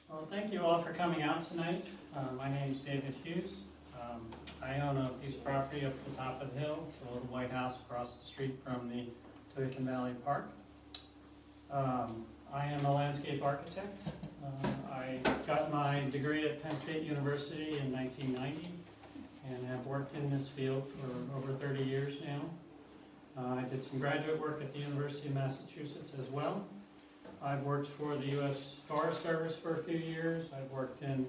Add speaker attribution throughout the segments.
Speaker 1: Well, thank you all for coming out tonight. My name is David Hughes. I own a piece of property up at the top of the hill. It's a little white house across the street from the Tohickon Valley Park. I am a landscape architect. I got my degree at Penn State University in 1990 and have worked in this field for over 30 years now. I did some graduate work at the University of Massachusetts as well. I've worked for the U.S. Forest Service for a few years. I've worked in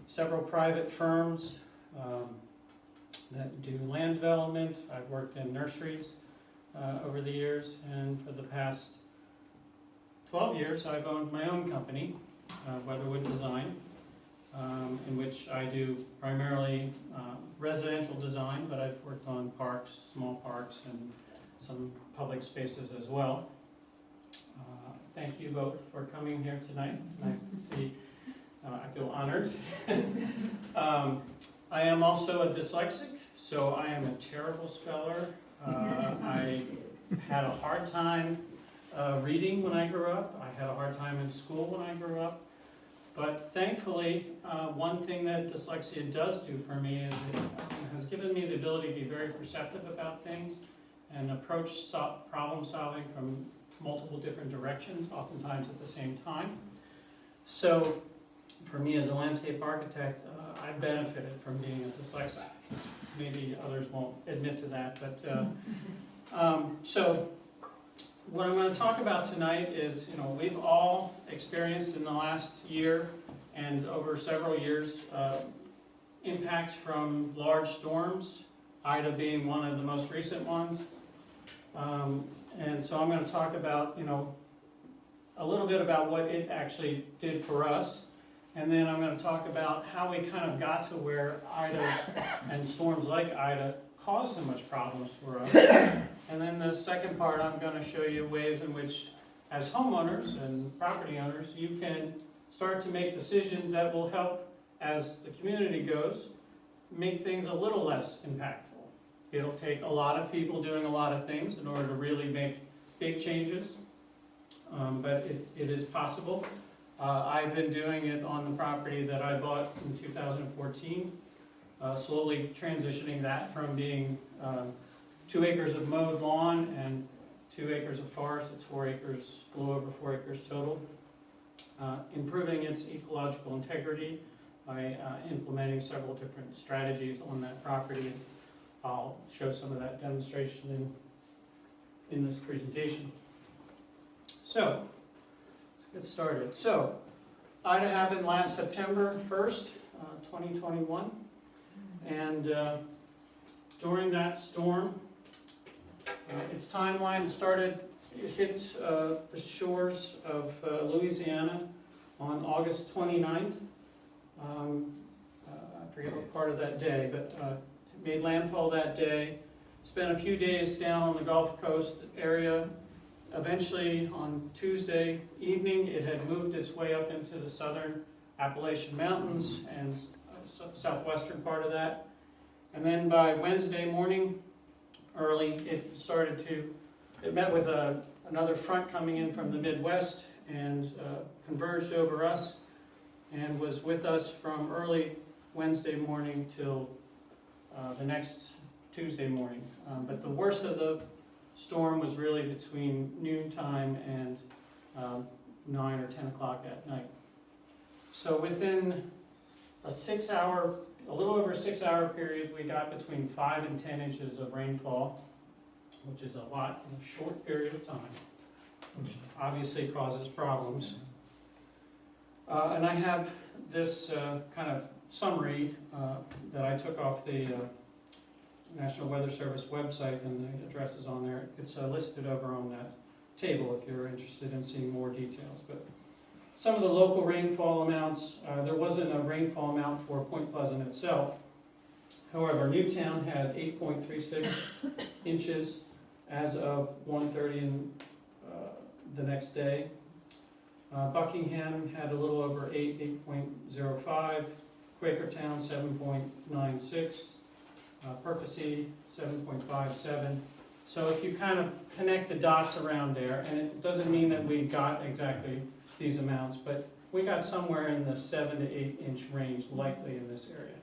Speaker 1: several private firms that do land development. I've worked in nurseries over the years, and for the past 12 years I've owned my own company, Weatherwood Design, in which I do primarily residential design, but I've worked on parks, small parks, and some public spaces as well. Thank you both for coming here tonight. It's nice to see. I feel honored. I am also a dyslexic, so I am a terrible speller. I had a hard time reading when I grew up. I had a hard time in school when I grew up. But thankfully, one thing that dyslexia does do for me is it has given me the ability to be very perceptive about things and approach problem solving from multiple different directions, oftentimes at the same time. So for me as a landscape architect, I benefited from being a dyslexic. Maybe others won't admit to that, but so what I'm going to talk about tonight is, we've all experienced in the last year and over several years impacts from large storms, Ida being one of the most recent ones. And so I'm going to talk about, a little bit about what it actually did for us, and then I'm going to talk about how we kind of got to where Ida and storms like Ida caused so much problems for us. And then the second part, I'm going to show you ways in which, as homeowners and property owners, you can start to make decisions that will help, as the community goes, make things a little less impactful. It'll take a lot of people doing a lot of things in order to really make big changes, but it is possible. I've been doing it on the property that I bought in 2014, slowly transitioning that from being 2 acres of mowed lawn and 2 acres of forest. It's 4 acres, a little over 4 acres total. Improving its ecological integrity by implementing several different strategies on that property. I'll show some of that demonstration in this presentation. So, let's get started. So, Ida happened last September 1st, 2021, and during that storm, its timeline started, it hit the shores of Louisiana on August 29th. I forget what part of that day, but made landfall that day, spent a few days down on the Gulf Coast area. Eventually, on Tuesday evening, it had moved its way up into the southern Appalachian Mountains and southwestern part of that. And then by Wednesday morning, early, it met with another front coming in from the Midwest and converged over us and was with us from early Wednesday morning till the next Tuesday morning. But the worst of the storm was really between noontime and 9 or 10 o'clock at night. So within a little over a 6-hour period, we got between 5 and 10 inches of rainfall, which is a lot in a short period of time, which obviously causes problems. And I have this kind of summary that I took off the National Weather Service website, and the address is on there. It's listed over on that table if you're interested in seeing more details. But some of the local rainfall amounts, there wasn't a rainfall amount for Point Pleasant itself. However, Newtown had 8.36 inches as of 1:30 in the next day. Buckingham had a little over 8.05. Quakertown 7.96. Percy 7.57. So if you kind of connect the dots around there, and it doesn't mean that we got exactly these amounts, but we got somewhere in the 7 to 8 inch range likely in this area.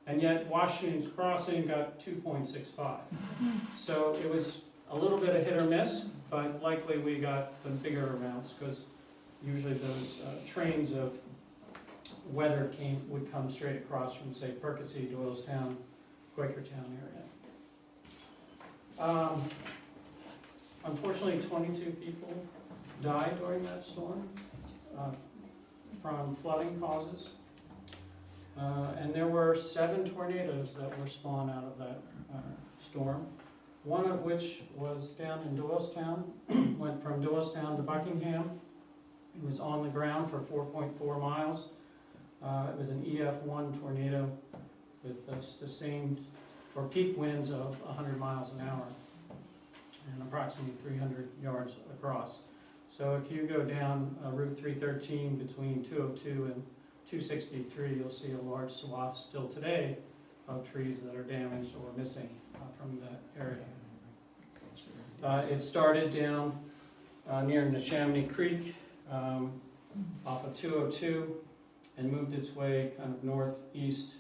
Speaker 1: And yet Washington's Crossing got 2.65. So it was a little bit of hit or miss, but likely we got the bigger amounts because usually those trains of weather would come straight across from, say, Percy, Doylestown, Quakertown area. Unfortunately, 22 people died during that storm from flooding causes. And there were 7 tornadoes that were spawned out of that storm. One of which was down in Doylestown, went from Doylestown to Buckingham. It was on the ground for 4.4 miles. It was an EF1 tornado with sustained or peak winds of 100 miles an hour and approximately 300 yards across. So if you go down Route 313 between 202 and 263, you'll see a large swath still today of trees that are damaged or missing from that area. It started down near Neshaminy Creek off of 202 and moved its way kind of northeast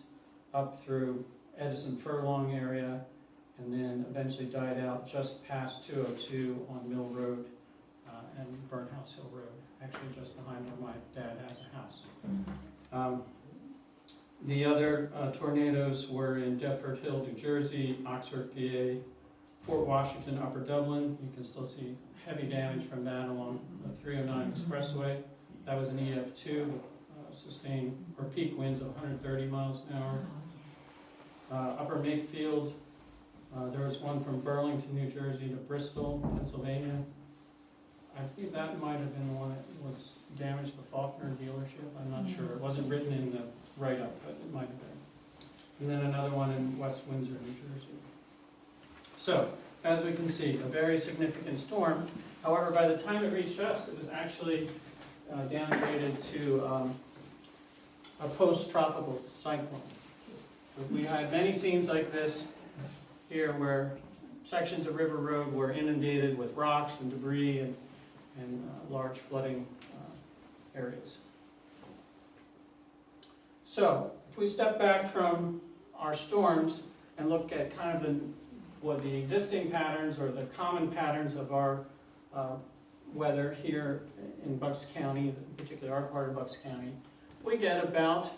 Speaker 1: up through Edison Furlong area and then eventually died out just past 202 on Mill Road and Burnt House Hill Road, actually just behind where my dad has a house. The other tornadoes were in Deptford Hill, New Jersey, Oxford, PA, Fort Washington, Upper Dublin. You can still see heavy damage from that along the 309 Expressway. That was an EF2 with sustained or peak winds of 130 miles an hour. Upper Makefield, there was one from Burlington, New Jersey to Bristol, Pennsylvania. I think that might have been the one that was damaged the Faulkner dealership. I'm not sure. It wasn't written in the write-up, but it might have been. And then another one in West Windsor, New Jersey. So, as we can see, a very significant storm. However, by the time it reached us, it was actually downgraded to a post-tropical cyclone. We had many scenes like this here where sections of River Road were inundated with rocks and debris and large flooding areas. So, if we step back from our storms and look at kind of what the existing patterns or the common patterns of our weather here in Bucks County, particularly our part of Bucks County, we get about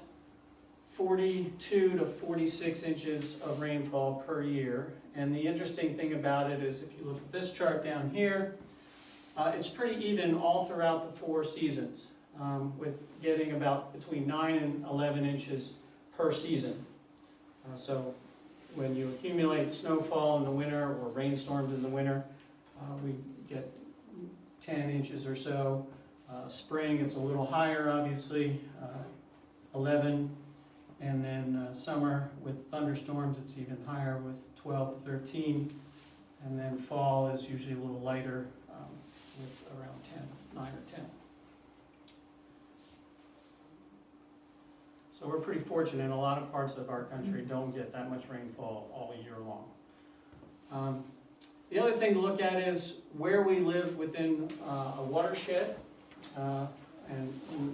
Speaker 1: 42 to 46 inches of rainfall per year. And the interesting thing about it is if you look at this chart down here, it's pretty even all throughout the 4 seasons, with getting about between 9 and 11 inches per season. So when you accumulate snowfall in the winter or rainstorms in the winter, we get 10 inches or so. Spring, it's a little higher, obviously, 11. And then summer with thunderstorms, it's even higher with 12 to 13. And then fall is usually a little lighter with around 10, 9 or 10. So we're pretty fortunate. A lot of parts of our country don't get that much rainfall all year long. The other thing to look at is where we live within a watershed. And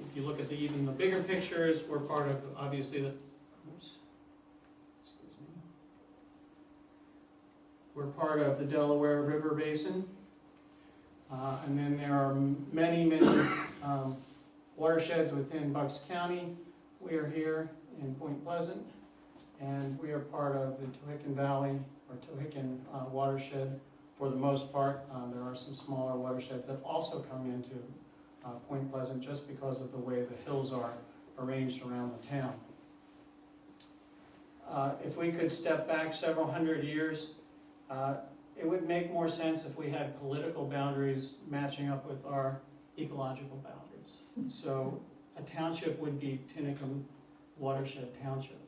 Speaker 1: if you look at even the bigger pictures, we're part of, obviously, we're part of the Delaware River Basin. And then there are many, many watersheds within Bucks County. We are here in Point Pleasant, and we are part of the Tohickon Valley, or Tohickon watershed for the most part. There are some smaller watersheds that also come into Point Pleasant just because of the way the hills are arranged around the town. If we could step back several hundred years, it would make more sense if we had political boundaries matching up with our ecological boundaries. So a township would be Tinicum Watershed Township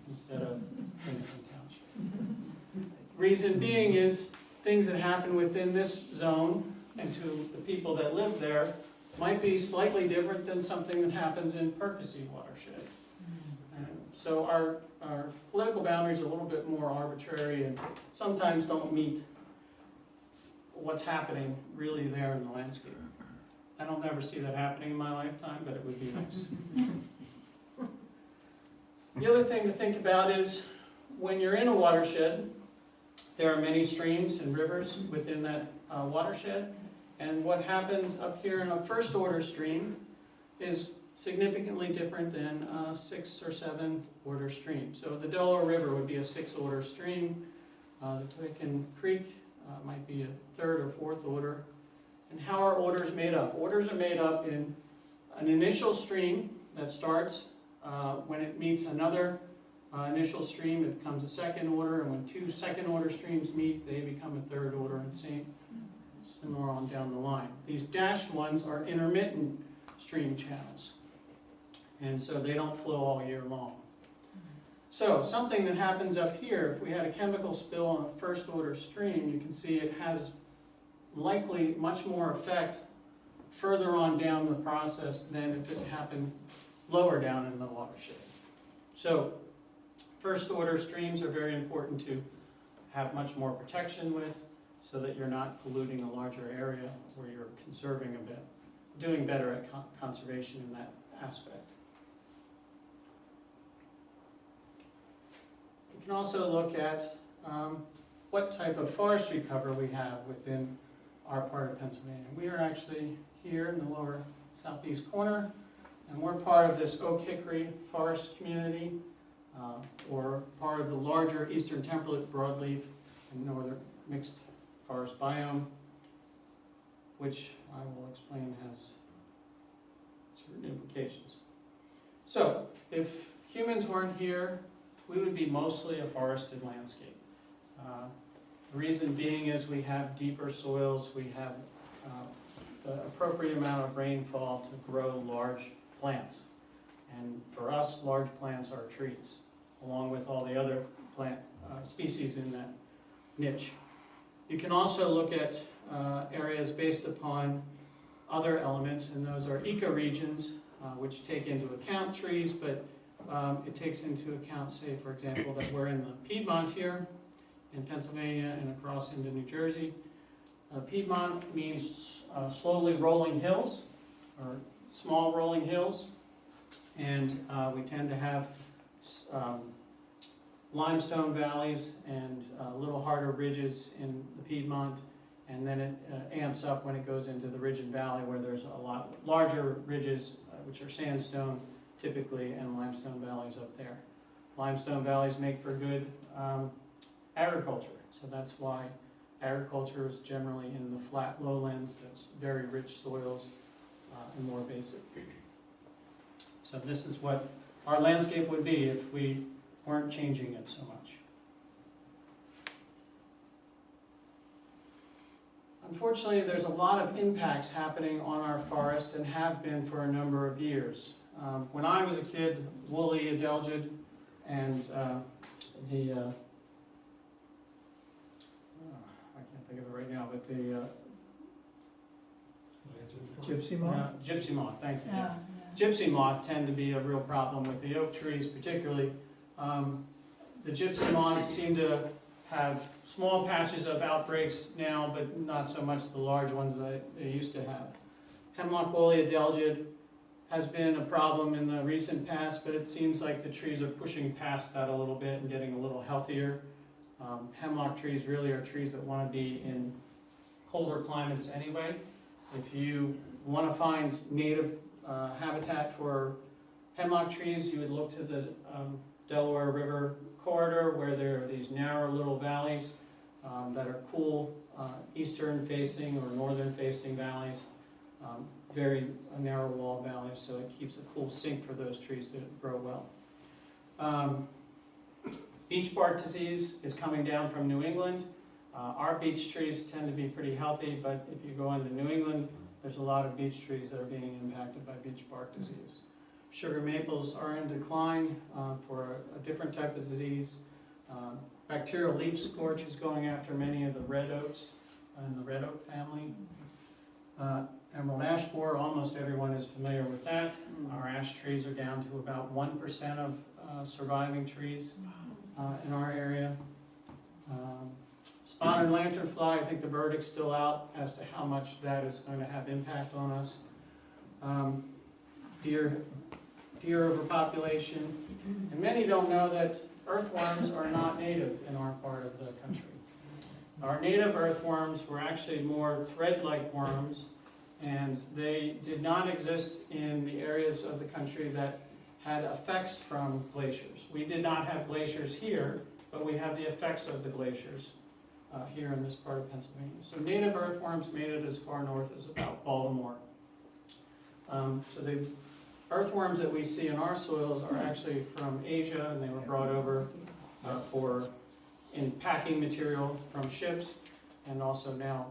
Speaker 1: instead of Tinicum Township. Reason being is things that happen within this zone and to the people that live there might be slightly different than something that happens in Percy watershed. So our political boundaries are a little bit more arbitrary and sometimes don't meet what's happening really there in the landscape. I don't ever see that happening in my lifetime, but it would be nice. The other thing to think about is when you're in a watershed, there are many streams and rivers within that watershed, and what happens up here in a first order stream is significantly different than a 6th or 7th order stream. So the Delaware River would be a 6th order stream, the Twickenham Creek might be a 3rd or 4th order. And how are orders made up? Orders are made up in an initial stream that starts when it meets another initial stream, it becomes a 2nd order, and when 2 second order streams meet, they become a 3rd order, and similar on down the line. These dashed ones are intermittent stream channels, and so they don't flow all year long. So something that happens up here, if we had a chemical spill on a first order stream, you can see it has likely much more effect further on down the process than if it happened lower down in the watershed. So first order streams are very important to have much more protection with, so that you're not polluting a larger area, where you're conserving a bit, doing better at conservation in that aspect. You can also look at what type of forestry cover we have within our part of Pennsylvania. We are actually here in the lower southeast corner, and we're part of this oak hickory forest community, or part of the larger eastern temperate broadleaf and northern mixed forest biome, which I will explain has certain implications. So, if humans weren't here, we would be mostly a forested landscape. The reason being is we have deeper soils, we have the appropriate amount of rainfall to grow large plants. And for us, large plants are trees, along with all the other plant species in that niche. You can also look at areas based upon other elements, and those are ecoregions, which take into account trees, but it takes into account, say, for example, that we're in the Piedmont here, in Pennsylvania and across into New Jersey. Piedmont means slowly rolling hills, or small rolling hills, and we tend to have limestone valleys and little harder ridges in the Piedmont, and then it amps up when it goes into the ridge and valley, where there's a lot larger ridges, which are sandstone typically, and limestone valleys up there. Limestone valleys make for good agriculture, so that's why agriculture is generally in the flat lowlands, that's very rich soils and more basic. So this is what our landscape would be if we weren't changing it so much. Unfortunately, there's a lot of impacts happening on our forests, and have been for a number of years. When I was a kid, woolly adelgid and I can't think of it right now, but the
Speaker 2: Gypsy moth?
Speaker 1: Gypsy moth, thank you.
Speaker 3: Yeah.
Speaker 1: Gypsy moth tend to be a real problem with the oak trees particularly. The gypsy moths seem to have small patches of outbreaks now, but not so much the large ones that they used to have. Hemlock woolly adelgid has been a problem in the recent past, but it seems like the trees are pushing past that a little bit and getting a little healthier. Hemlock trees really are trees that want to be in colder climates anyway. If you want to find native habitat for hemlock trees, you would look to the Delaware River corridor, where there are these narrow little valleys that are cool, eastern facing or northern facing valleys, very narrow wall valleys, so it keeps a cool sink for those trees to grow well. Beech bark disease is coming down from New England. Our beech trees tend to be pretty healthy, but if you go into New England, there's a lot of beech trees that are being impacted by beech bark disease. Sugar maples are in decline for a different type of disease. Bacterial leaf scorch is going after many of the red oaks in the red oak family. Emerald ash borer, almost everyone is familiar with that. Our ash trees are down to about 1% of surviving trees in our area. Spotted lanternfly, I think the verdict's still out as to how much that is going to have impact on us. Deer overpopulation. And many don't know that earthworms are not native in our part of the country. Our native earthworms were actually more thread-like worms, and they did not exist in the areas of the country that had effects from glaciers. We did not have glaciers here, but we have the effects of the glaciers here in this part of Pennsylvania. So native earthworms made it as far north as about Baltimore. So the earthworms that we see in our soils are actually from Asia, and they were brought over in packing material from ships, and also now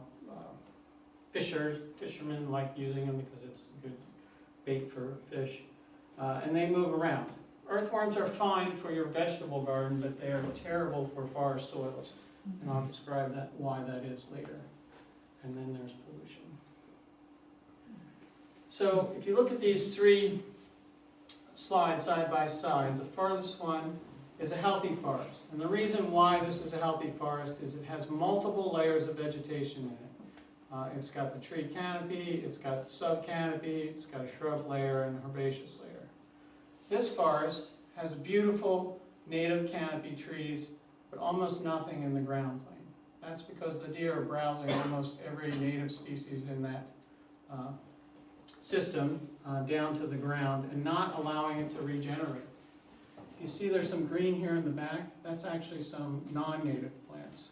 Speaker 1: fishermen like using them because it's a good bait for fish, and they move around. Earthworms are fine for your vegetable garden, but they are terrible for forest soils, and I'll describe why that is later. And then there's pollution. So if you look at these three slides side by side, the farthest one is a healthy forest. And the reason why this is a healthy forest is it has multiple layers of vegetation in it. It's got the tree canopy, it's got the subcanopy, it's got a shrub layer and a herbaceous layer. This forest has beautiful native canopy trees, but almost nothing in the ground plane. That's because the deer are browsing almost every native species in that system down to the ground and not allowing it to regenerate. You see there's some green here in the back. That's actually some non-native plants.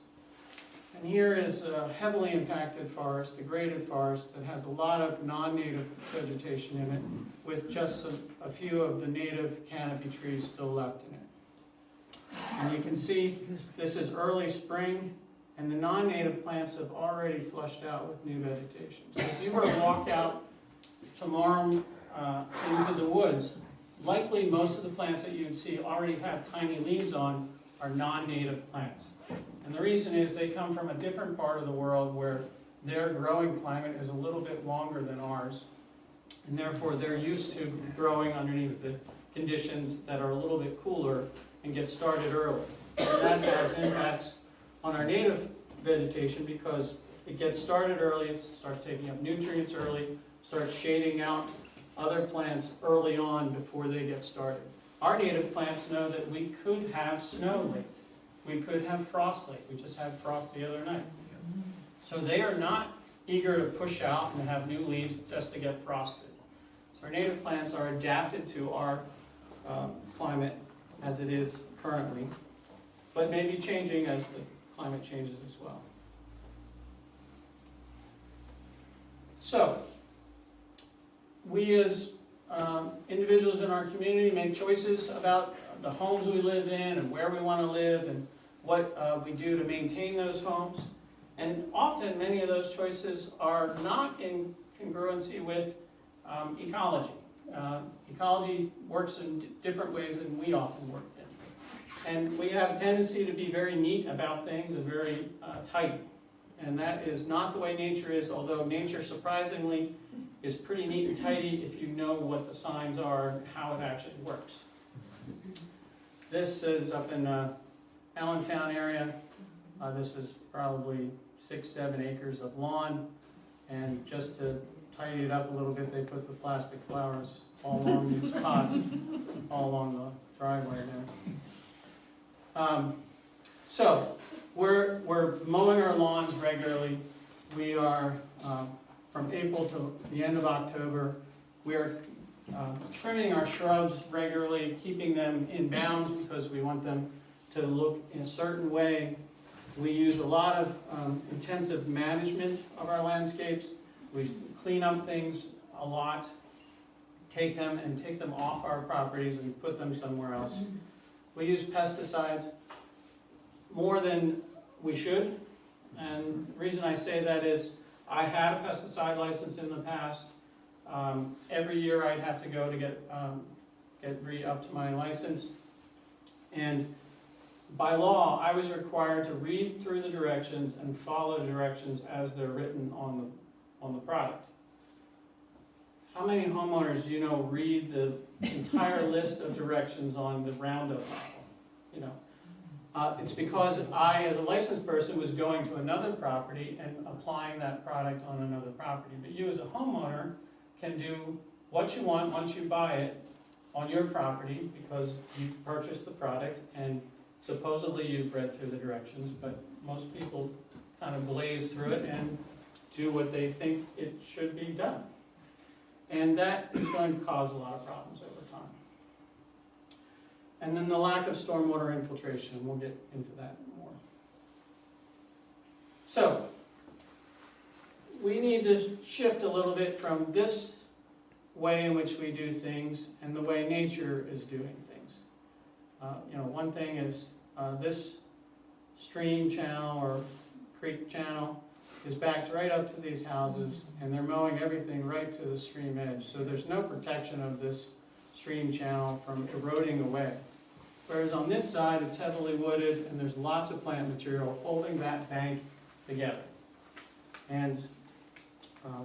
Speaker 1: And here is a heavily impacted forest, degraded forest, that has a lot of non-native vegetation in it, with just a few of the native canopy trees still left in it. And you can see this is early spring, and the non-native plants have already flushed out with new vegetation. So if you were to walk out tomorrow into the woods, likely most of the plants that you would see already have tiny leaves on are non-native plants. And the reason is they come from a different part of the world where their growing climate is a little bit longer than ours, and therefore they're used to growing underneath the conditions that are a little bit cooler and get started early. And that has impacts on our native vegetation because it gets started early, it starts taking up nutrients early, starts shading out other plants early on before they get started. Our native plants know that we could have snow late. We could have frost late. We just had frost the other night. So they are not eager to push out and have new leaves just to get frosted. So our native plants are adapted to our climate as it is currently, but may be changing as the climate changes as well. So, we as individuals in our community make choices about the homes we live in and where we want to live and what we do to maintain those homes. And often many of those choices are not in congruency with ecology. Ecology works in different ways than we often work in. And we have a tendency to be very neat about things and very tidy. And that is not the way nature is, although nature surprisingly is pretty neat and tidy if you know what the signs are and how it actually works. This is up in Allentown area. This is probably 6-7 acres of lawn, and just to tidy it up a little bit, they put the plastic flowers all along these pots, all along the driveway there. So we're mowing our lawns regularly. We are from April to the end of October. We are trimming our shrubs regularly, keeping them in bounds because we want them to look in a certain way. We use a lot of intensive management of our landscapes. We clean up things a lot, take them off our properties and put them somewhere else. We use pesticides more than we should, and the reason I say that is I had a pesticide license in the past. Every year I'd have to go to get re-up to my license, and by law I was required to read through the directions and follow the directions as they're written on the product. How many homeowners do you know read the entire list of directions on the Roundup bottle? You know, It's because I, as a licensed person, was going to another property and applying that product on another property. But you, as a homeowner, can do what you want once you buy it on your property, because you purchased the product and supposedly you've read through the directions, but most people kind of blaze through it and do what they think it should be done. And that is going to cause a lot of problems over time. And then the lack of stormwater infiltration, we'll get into that more. So, we need to shift a little bit from this way in which we do things and the way nature is doing things. One thing is this stream channel or creek channel is backed right up to these houses, and they're mowing everything right to the stream edge. So there's no protection of this stream channel from eroding away. Whereas on this side, it's heavily wooded, and there's lots of plant material holding that bank together. And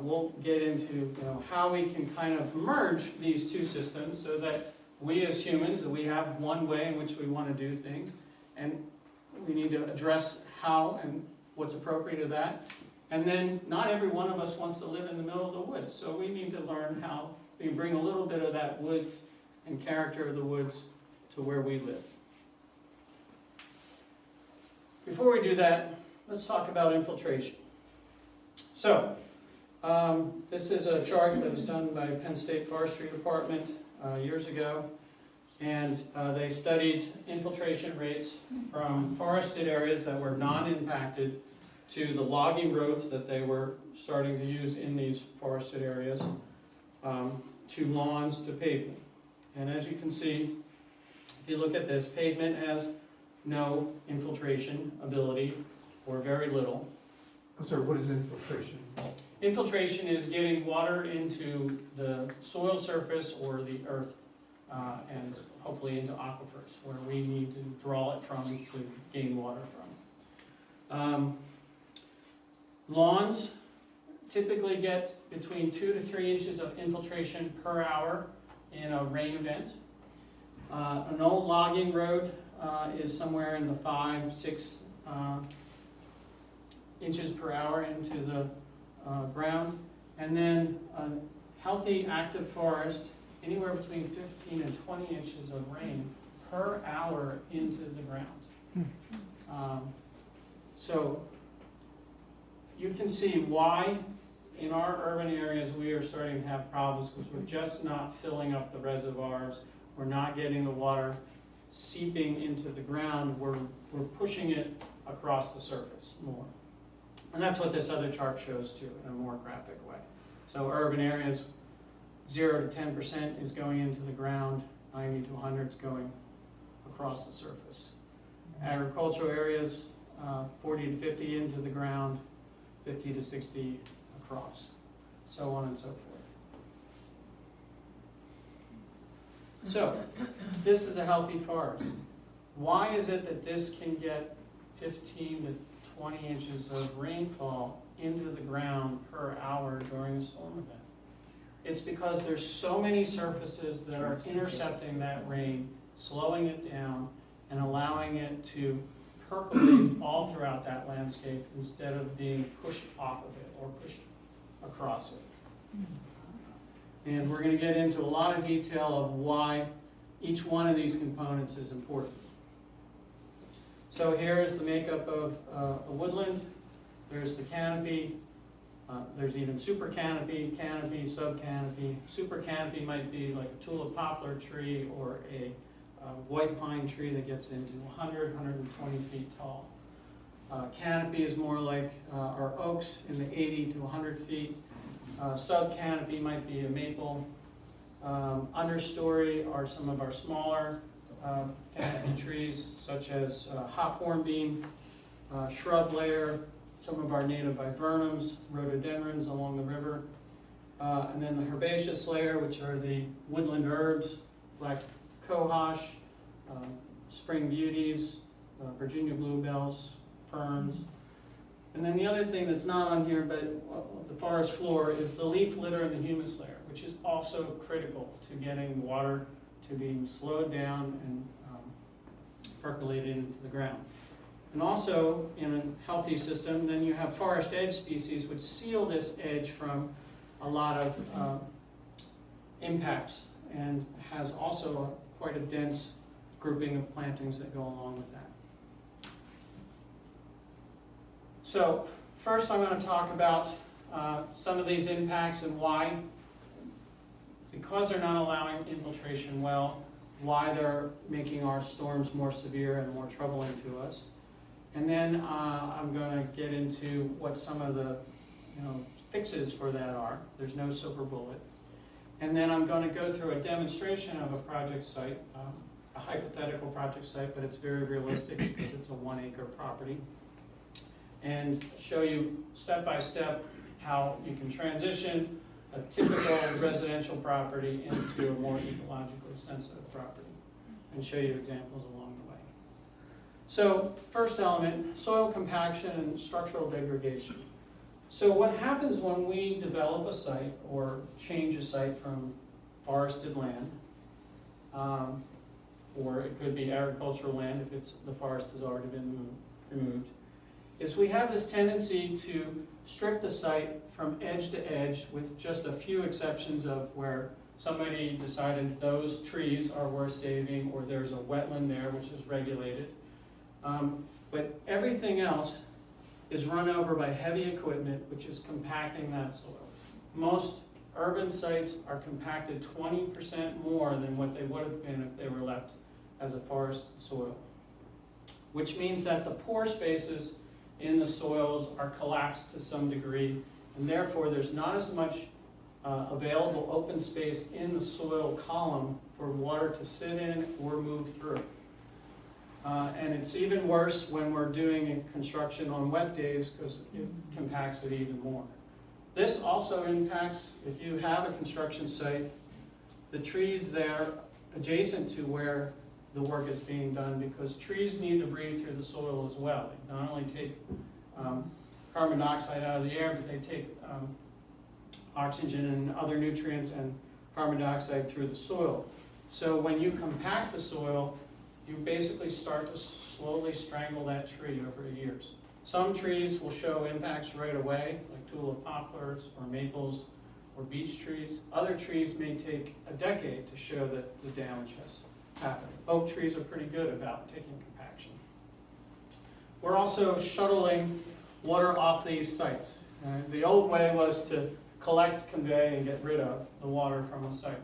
Speaker 1: we'll get into how we can kind of merge these two systems so that we as humans, that we have one way in which we want to do things, and we need to address how and what's appropriate to that. And then not every one of us wants to live in the middle of the woods, so we need to learn how we can bring a little bit of that woods and character of the woods to where we live. Before we do that, let's talk about infiltration. So, this is a chart that was done by Penn State Forestry Department years ago, and they studied infiltration rates from forested areas that were non-impacted to the logging roads that they were starting to use in these forested areas, to lawns, to pavement. And as you can see, if you look at this, pavement has no infiltration ability, or very little.
Speaker 2: I'm sorry, what is infiltration?
Speaker 1: Infiltration is getting water into the soil surface or the earth, and hopefully into aquifers, where we need to draw it from to gain water from. Lawns typically get between 2 to 3 inches of infiltration per hour in a rain event. An old logging road is somewhere in the 5-6 inches per hour into the ground. And then a healthy active forest, anywhere between 15 and 20 inches of rain per hour into the ground. So you can see why in our urban areas we are starting to have problems, because we're just not filling up the reservoirs. We're not getting the water seeping into the ground. We're pushing it across the surface more. And that's what this other chart shows too, in a more graphic way. So urban areas, 0 to 10% is going into the ground, 90 to 100 is going across the surface. Agricultural areas, 40 to 50 into the ground, 50 to 60 across, so on and so forth. So, this is a healthy forest. Why is it that this can get 15 to 20 inches of rainfall into the ground per hour during a storm event? It's because there's so many surfaces that are intercepting that rain, slowing it down, and allowing it to percolate all throughout that landscape instead of being pushed off of it or pushed across it. And we're going to get into a lot of detail of why each one of these components is important. So here is the makeup of a woodland. There's the canopy. There's even super canopy, canopy, subcanopy. Super canopy might be like a tulip poplar tree or a white pine tree that gets into 100, 120 feet tall. Canopy is more like our oaks in the 80 to 100 feet. Subcanopy might be a maple. Understory are some of our smaller canopy trees, such as hop hornbeam, shrub layer, some of our native viburnums, rhododendrons along the river, and then the herbaceous layer, which are the woodland herbs, black cohosh, spring beauties, Virginia bluebells, ferns. And then the other thing that's not on here, but the forest floor, is the leaf litter and the humus layer, which is also critical to getting water to being slowed down and percolated into the ground. And also, in a healthy system, then you have forest edge species which seal this edge from a lot of impacts, and has also quite a dense grouping of plantings that go along with that. So first I'm going to talk about some of these impacts and why, because they're not allowing infiltration well, why they're making our storms more severe and more troubling to us. And then I'm going to get into what some of the fixes for that are. There's no silver bullet. And then I'm going to go through a demonstration of a project site, a hypothetical project site, but it's very realistic because it's a 1 acre property, and show you step by step how you can transition a typical residential property into a more ecologically sensitive property, and show you examples along the way. So first element, soil compaction and structural degradation. So what happens when we develop a site or change a site from forested land, or it could be agricultural land if the forest has already been removed, is we have this tendency to strip the site from edge to edge, with just a few exceptions of where somebody decided those trees are worth saving, or there's a wetland there which is regulated. But everything else is run over by heavy equipment, which is compacting that soil. Most urban sites are compacted 20% more than what they would have been if they were left as a forest soil, which means that the pore spaces in the soils are collapsed to some degree, and therefore there's not as much available open space in the soil column for water to sit in or move through. And it's even worse when we're doing construction on wet days, because it compacts it even more. This also impacts, if you have a construction site, the trees there adjacent to where the work is being done, because trees need to breathe through the soil as well. They not only take carbon dioxide out of the air, but they take oxygen and other nutrients and carbon dioxide through the soil. So when you compact the soil, you basically start to slowly strangle that tree over years. Some trees will show impacts right away, like tulip poplars or maples or beech trees. Other trees may take a decade to show that the damage has happened. Oak trees are pretty good about taking compaction. We're also shuttling water off these sites. The old way was to collect, convey, and get rid of the water from a site.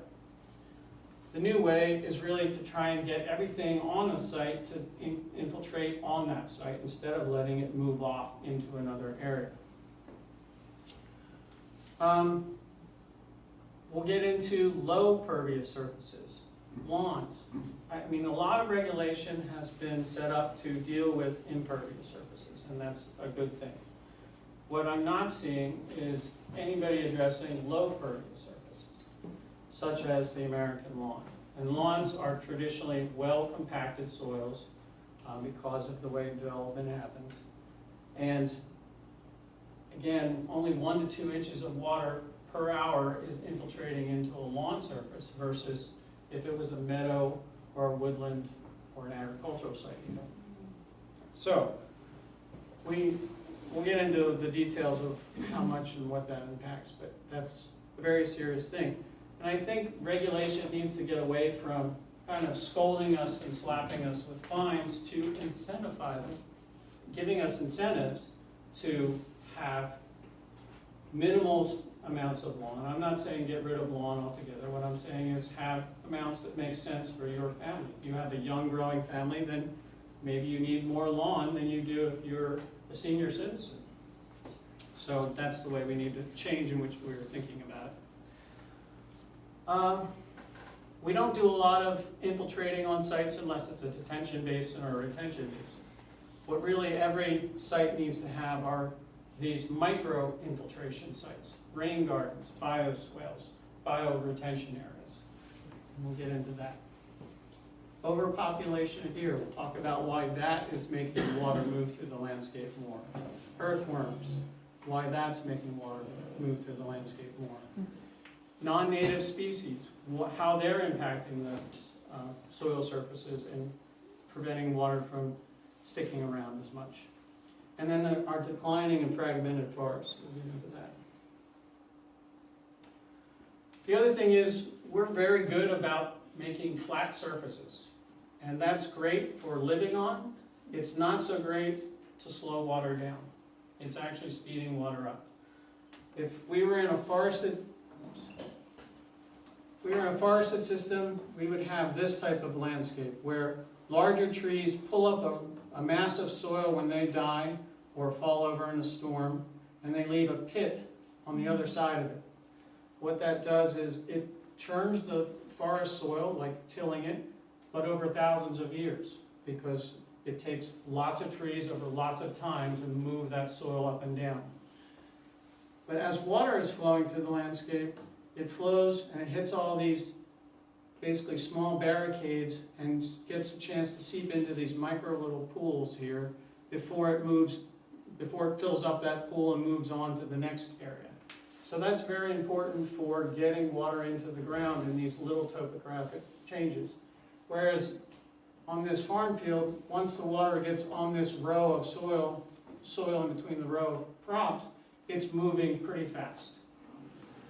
Speaker 1: The new way is really to try and get everything on the site to infiltrate on that site instead of letting it move off into another area. We'll get into low pervious surfaces, lawns. I mean, a lot of regulation has been set up to deal with impervious surfaces, and that's a good thing. What I'm not seeing is anybody addressing low pervious surfaces, such as the American lawn. And lawns are traditionally well-compacted soils because of the way development happens. And again, only 1 to 2 inches of water per hour is infiltrating into a lawn surface versus if it was a meadow or a woodland or an agricultural site. So we'll get into the details of how much and what that impacts, but that's a very serious thing. And I think regulation needs to get away from kind of scolding us and slapping us with fines to incentivizing, giving us incentives to have minimal amounts of lawn. I'm not saying get rid of lawn altogether. What I'm saying is have amounts that make sense for your family. If you have a young growing family, then maybe you need more lawn than you do if you're a senior citizen. So that's the way we need to change in which we're thinking about it. We don't do a lot of infiltrating on sites unless it's a detention basin or a retention basin. What really every site needs to have are these micro infiltration sites, rain gardens, bioswales, bio-retention areas. And we'll get into that. Overpopulation of deer, we'll talk about why that is making water move through the landscape more. Earthworms, why that's making water move through the landscape more. Non-native species, how they're impacting the soil surfaces and preventing water from sticking around as much. And then our declining and fragmented forests, we'll get into that. The other thing is, we're very good about making flat surfaces. And that's great for living on. It's not so great to slow water down. It's actually speeding water up. If we were in a forested system, we would have this type of landscape where larger trees pull up a mass of soil when they die or fall over in a storm, and they leave a pit on the other side of it. What that does is it churns the forest soil, like tilling it, but over thousands of years, because it takes lots of trees over lots of time to move that soil up and down. But as water is flowing through the landscape, it flows and it hits all these basically small barricades and gets a chance to seep into these micro little pools here before it fills up that pool and moves on to the next area. So that's very important for getting water into the ground in these little topographic changes. Whereas on this farm field, once the water gets on this row of soil in between the row of crops, it's moving pretty fast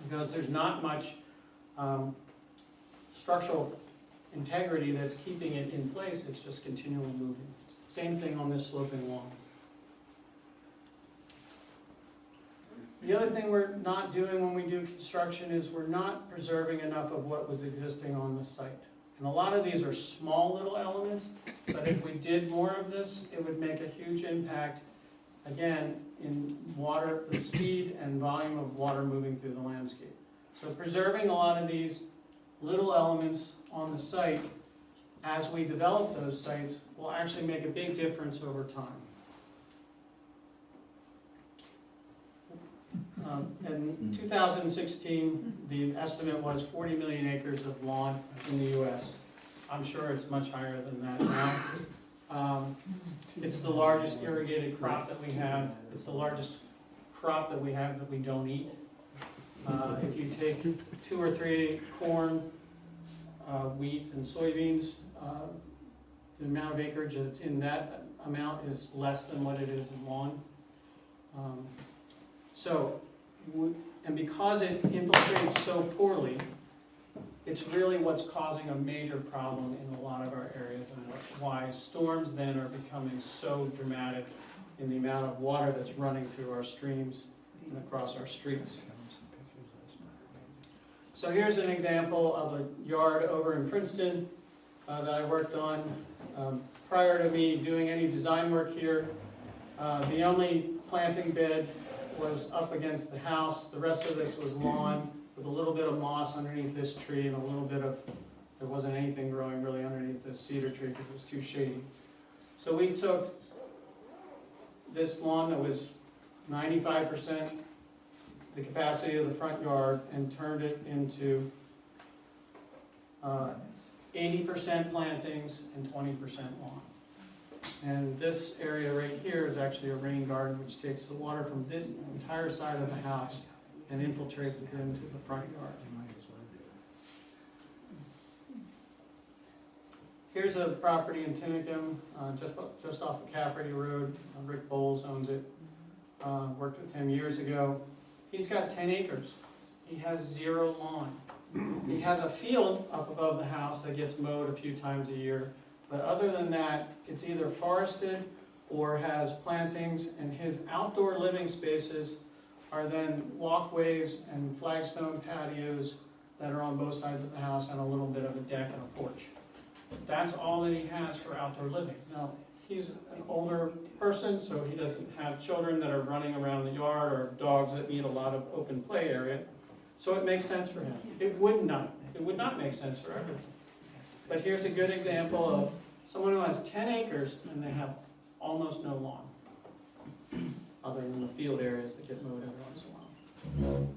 Speaker 1: because there's not much structural integrity that's keeping it in place. It's just continually moving. Same thing on this sloping lawn. The other thing we're not doing when we do construction is we're not preserving enough of what was existing on the site. And a lot of these are small little elements, but if we did more of this, it would make a huge impact, again, in water, the speed and volume of water moving through the landscape. So preserving a lot of these little elements on the site as we develop those sites will actually make a big difference over time. In 2016, the estimate was 40 million acres of lawn in the U.S. I'm sure it's much higher than that now. It's the largest irrigated crop that we have. It's the largest crop that we have that we don't eat. If you take 2 or 3 corn, wheat, and soybeans, the amount of acreage that's in that amount is less than what it is in lawn. And because it infiltrates so poorly, it's really what's causing a major problem in a lot of our areas, and why storms then are becoming so dramatic in the amount of water that's running through our streams and across our streets. So here's an example of a yard over in Princeton that I worked on. Prior to me doing any design work here, the only planting bed was up against the house. The rest of this was lawn with a little bit of moss underneath this tree and a little bit of, there wasn't anything growing really underneath this cedar tree because it was too shady. So we took this lawn that was 95% the capacity of the front yard and turned it into 80% plantings and 20% lawn. And this area right here is actually a rain garden, which takes the water from this entire side of the house and infiltrates it into the front yard. Here's a property in Tinicum, just off of Cafferty Road. Rick Bowles owns it. Worked with him years ago. He's got 10 acres. He has 0 lawn. He has a field up above the house that gets mowed a few times a year. But other than that, it's either forested or has plantings, and his outdoor living spaces are then walkways and flagstone patios that are on both sides of the house, and a little bit of a deck and a porch. That's all that he has for outdoor living. Now, he's an older person, so he doesn't have children that are running around the yard or dogs that need a lot of open play area. So it makes sense for him. It would not make sense for everyone. But here's a good example of someone who has 10 acres and they have almost no lawn, other than the field areas that get mowed every once in a while.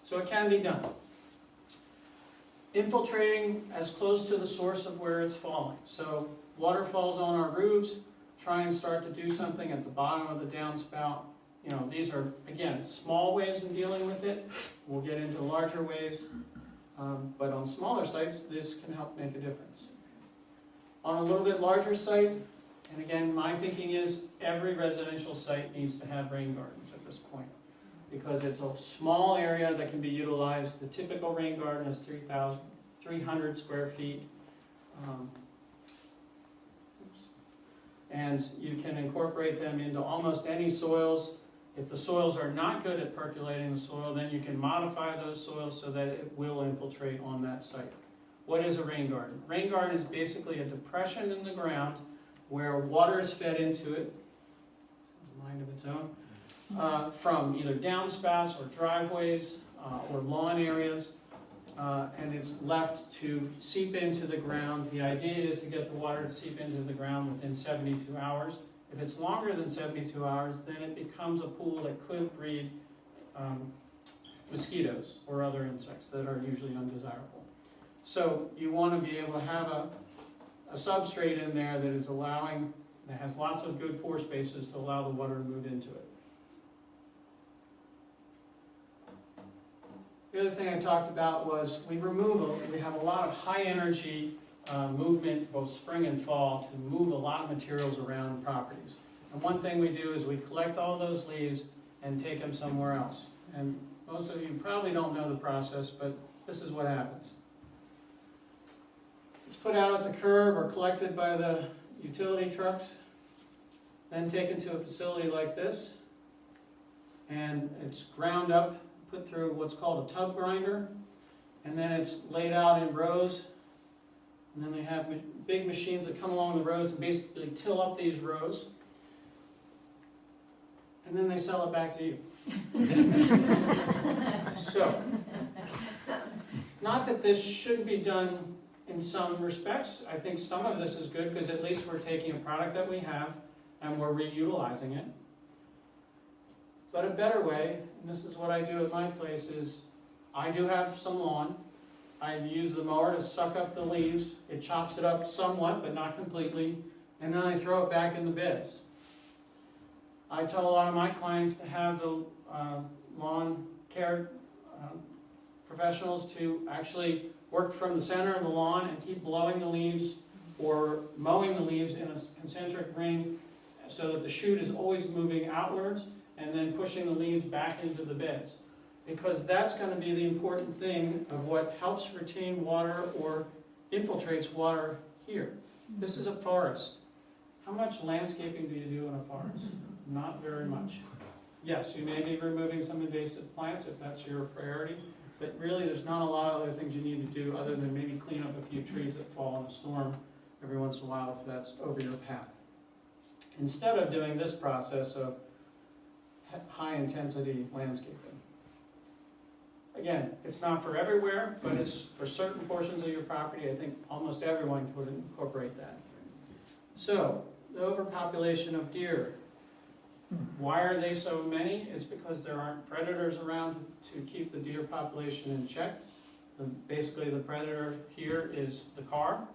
Speaker 1: So it can be done. Infiltrating as close to the source of where it's falling. So water falls on our roofs, try and start to do something at the bottom of the downspout. You know, these are, again, small ways in dealing with it. We'll get into larger ways. But on smaller sites, this can help make a difference. On a little bit larger site, and again, my thinking is every residential site needs to have rain gardens at this point, because it's a small area that can be utilized. The typical rain garden is 300 square feet. And you can incorporate them into almost any soils. If the soils are not good at percolating the soil, then you can modify those soils so that it will infiltrate on that site. What is a rain garden? Rain garden is basically a depression in the ground where water is fed into it, a mind of its own, from either downspouts or driveways or lawn areas, and it's left to seep into the ground. The idea is to get the water to seep into the ground within 72 hours. If it's longer than 72 hours, then it becomes a pool that could breed mosquitoes or other insects that are usually undesirable. So you want to be able to have a substrate in there that is that has lots of good pore spaces to allow the water to move into it. The other thing I talked about was we have a lot of high energy movement both spring and fall to move a lot of materials around properties. And one thing we do is we collect all those leaves and take them somewhere else. And most of you probably don't know the process, but this is what happens. It's put out at the curb or collected by the utility trucks, then taken to a facility like this, and it's ground up, put through what's called a tub grinder, and then it's laid out in rows, and then they have big machines that come along the rows and basically till up these rows, and then they sell it back to you. So, not that this shouldn't be done in some respects. I think some of this is good because at least we're taking a product that we have and we're reutilizing it. But a better way, and this is what I do at my place, is I do have some lawn. I use the mower to suck up the leaves. It chops it up somewhat, but not completely, and then I throw it back in the beds. I tell a lot of my clients to have the lawn care professionals to actually work from the center of the lawn and keep blowing the leaves or mowing the leaves in a concentric ring so that the shoot is always moving outwards and then pushing the leaves back into the beds. Because that's going to be the important thing of what helps retain water or infiltrates water here. This is a forest. How much landscaping do you do in a forest? Not very much. Yes, you may be removing some invasive plants if that's your priority, but really there's not a lot of other things you need to do other than maybe clean up a few trees that fall in a storm every once in a while if that's over your path. Instead of doing this process of high intensity landscaping. Again, it's not for everywhere, but it's for certain portions of your property. I think almost everyone could incorporate that. So, the overpopulation of deer. Why are they so many? It's because there aren't predators around to keep the deer population in check. Basically, the predator here is the car,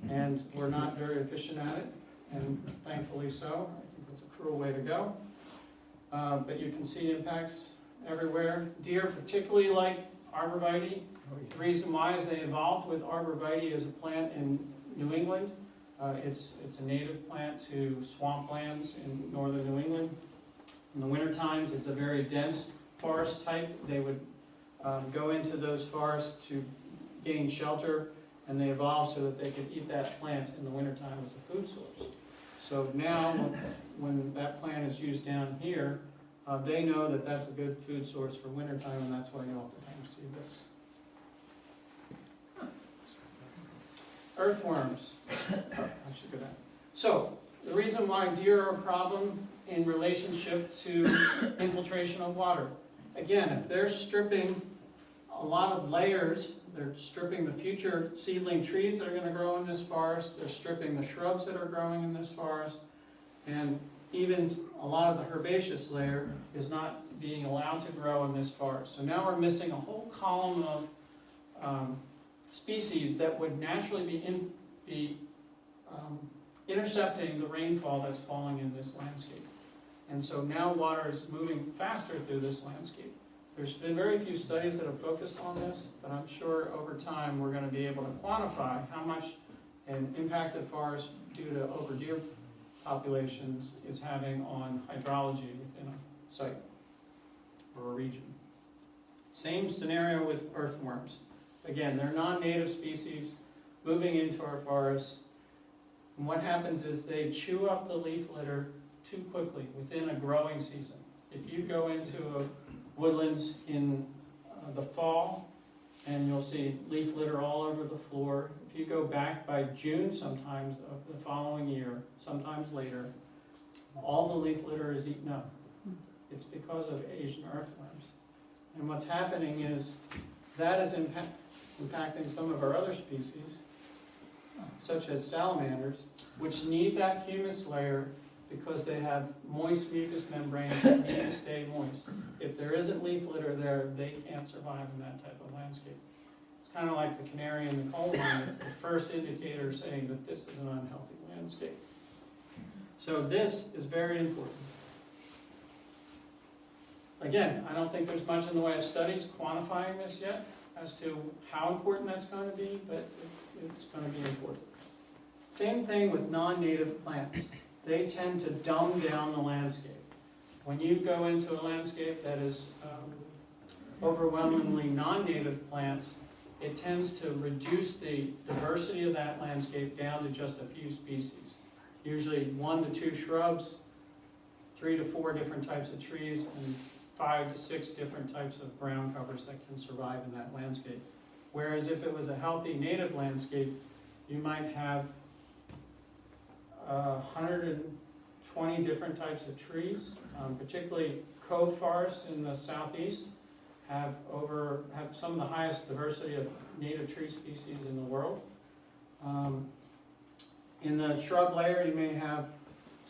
Speaker 1: and we're not very efficient at it, and thankfully so. I think that's a cruel way to go. But you can see impacts everywhere. Deer particularly like arborvitae. The reason why is they evolved with arborvitae as a plant in New England. It's a native plant to swamplands in northern New England. In the winter times, it's a very dense forest type. They would go into those forests to gain shelter, and they evolved so that they could eat that plant in the wintertime as a food source. So now, when that plant is used down here, they know that that's a good food source for wintertime, and that's why you oftentimes see this. Earthworms. I should go back. So, the reason why deer are a problem in relationship to infiltration of water. Again, if they're stripping a lot of layers, they're stripping the future seedling trees that are going to grow in this forest, they're stripping the shrubs that are growing in this forest, and even a lot of the herbaceous layer is not being allowed to grow in this forest. So now we're missing a whole column of species that would naturally be intercepting the rainfall that's falling in this landscape. And so now water is moving faster through this landscape. There's been very few studies that have focused on this, but I'm sure over time we're going to be able to quantify how much an impact of forest due to over deer populations is having on hydrology within a site or a region. Same scenario with earthworms. Again, they're non-native species moving into our forests. And what happens is they chew up the leaf litter too quickly within a growing season. If you go into woodlands in the fall, and you'll see leaf litter all over the floor. If you go back by June sometimes of the following year, sometimes later, all the leaf litter is eaten up. It's because of Asian earthworms. And what's happening is that is impacting some of our other species, such as salamanders, which need that humus layer because they have moist mucous membranes that need to stay moist. If there isn't leaf litter there, they can't survive in that type of landscape. It's kind of like the canary in the coal mine. It's the first indicator saying that this is an unhealthy landscape. So this is very important. Again, I don't think there's much in the way of studies quantifying this yet as to how important that's going to be, but it's going to be important. Same thing with non-native plants. They tend to dumb down the landscape. When you go into a landscape that is overwhelmingly non-native plants, it tends to reduce the diversity of that landscape down to just a few species. Usually 1 to 2 shrubs, 3 to 4 different types of trees, and 5 to 6 different types of ground covers that can survive in that landscape. Whereas if it was a healthy native landscape, you might have 120 different types of trees, particularly cove forests in the southeast have some of the highest diversity of native tree species in the world. In the shrub layer, you may have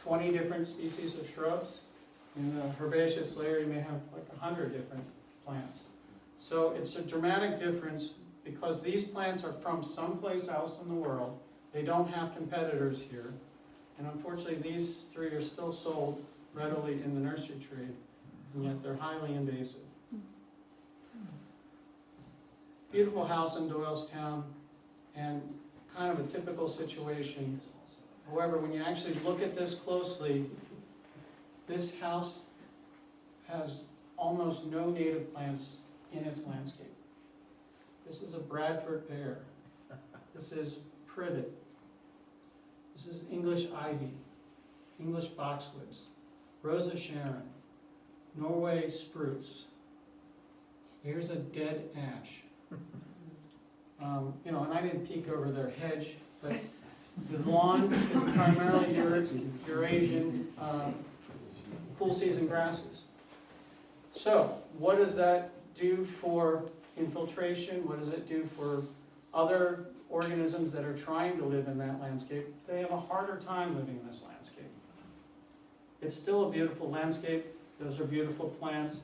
Speaker 1: 20 different species of shrubs. In the herbaceous layer, you may have like 100 different plants. So it's a dramatic difference because these plants are from someplace else in the world. They don't have competitors here. And unfortunately, these 3 are still sold readily in the nursery trade, and yet they're highly invasive. Beautiful house in Doylestown, and kind of a typical situation. However, when you actually look at this closely, this house has almost no native plants in its landscape. This is a Bradford pear. This is privet. This is English ivy, English boxwoods, Rosa Sharon, Norway spruce. Here's a dead ash. And I didn't peek over their hedge, but the lawn is primarily Eurasian cool season grasses. So, what does that do for infiltration? What does it do for other organisms that are trying to live in that landscape? They have a harder time living in this landscape. It's still a beautiful landscape. Those are beautiful plants.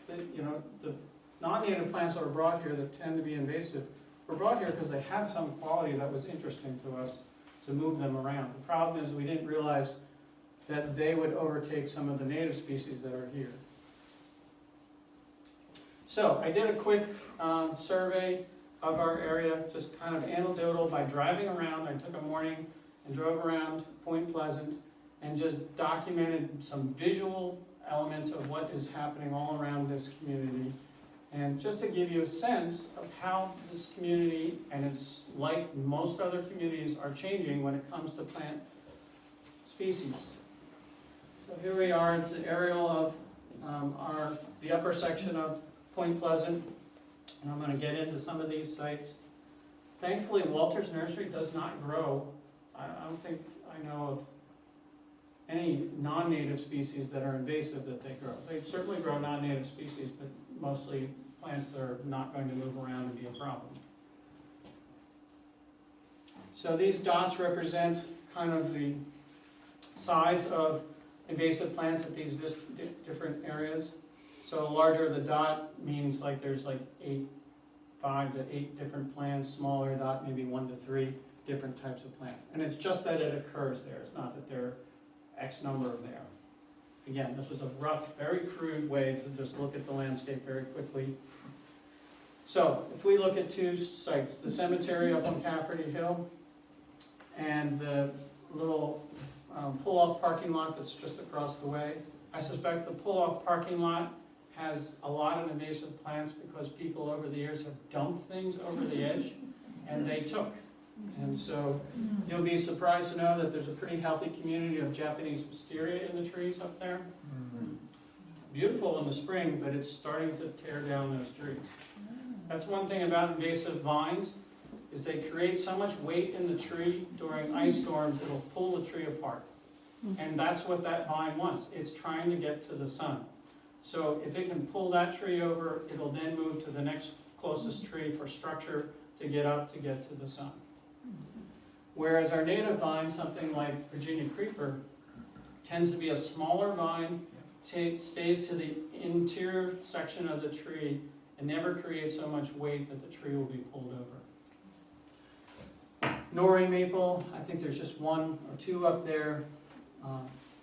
Speaker 1: The non-native plants that were brought here that tend to be invasive were brought here because they had some quality that was interesting to us to move them around. The problem is we didn't realize that they would overtake some of the native species that are here. So I did a quick survey of our area, just kind of anecdotal by driving around. I took a morning and drove around Point Pleasant and just documented some visual elements of what is happening all around this community. And just to give you a sense of how this community, and it's like most other communities, are changing when it comes to plant species. So here we are, it's an aerial of the upper section of Point Pleasant, and I'm going to get into some of these sites. Thankfully, Walter's Nursery does not grow. I don't think I know of any non-native species that are invasive that they grow. They certainly grow non-native species, but mostly plants that are not going to move around and be a problem. So these dots represent kind of the size of invasive plants at these different areas. So the larger the dot means like there's like 5 to 8 different plants. Smaller dot, maybe 1 to 3 different types of plants. And it's just that it occurs there. It's not that there are X number there. Again, this was a rough, very crude way to just look at the landscape very quickly. So if we look at 2 sites, the cemetery up on Cafferty Hill and the little pull-off parking lot that's just across the way. I suspect the pull-off parking lot has a lot of invasive plants because people over the years have dumped things over the edge, and they took. And so you'll be surprised to know that there's a pretty healthy community of Japanese wisteria in the trees up there. Beautiful in the spring, but it's starting to tear down those trees. That's one thing about invasive vines, is they create so much weight in the tree during ice storms, it'll pull the tree apart. And that's what that vine wants. It's trying to get to the sun. So if it can pull that tree over, it'll then move to the next closest tree for structure to get up to get to the sun. Whereas our native vine, something like Virginia creeper, tends to be a smaller vine, stays to the interior section of the tree, and never creates so much weight that the tree will be pulled over. Norway maple, I think there's just one or two up there.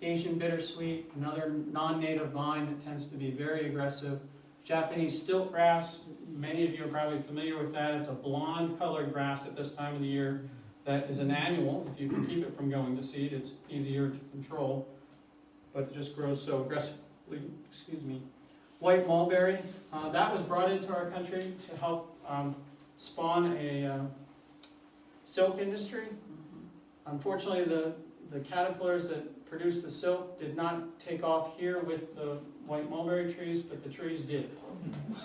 Speaker 1: Asian bittersweet, another non-native vine that tends to be very aggressive. Japanese stilt grass, many of you are probably familiar with that. It's a blonde colored grass at this time of the year that is an annual. If you can keep it from going to seed, it's easier to control, but it just grows so aggressively. Excuse me. White mulberry, that was brought into our country to help spawn a silk industry. Unfortunately, the caterpillars that produced the silk did not take off here with the white mulberry trees, but the trees did.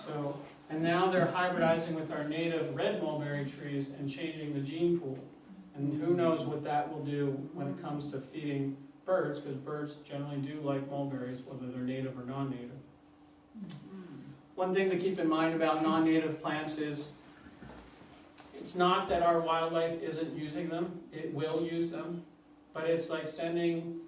Speaker 1: So, and now they're hybridizing with our native red mulberry trees and changing the gene pool. And who knows what that will do when it comes to feeding birds, because birds generally do like mulberries, whether they're native or non-native. One thing to keep in mind about non-native plants is it's not that our wildlife isn't using them, it will use them, but it's like sending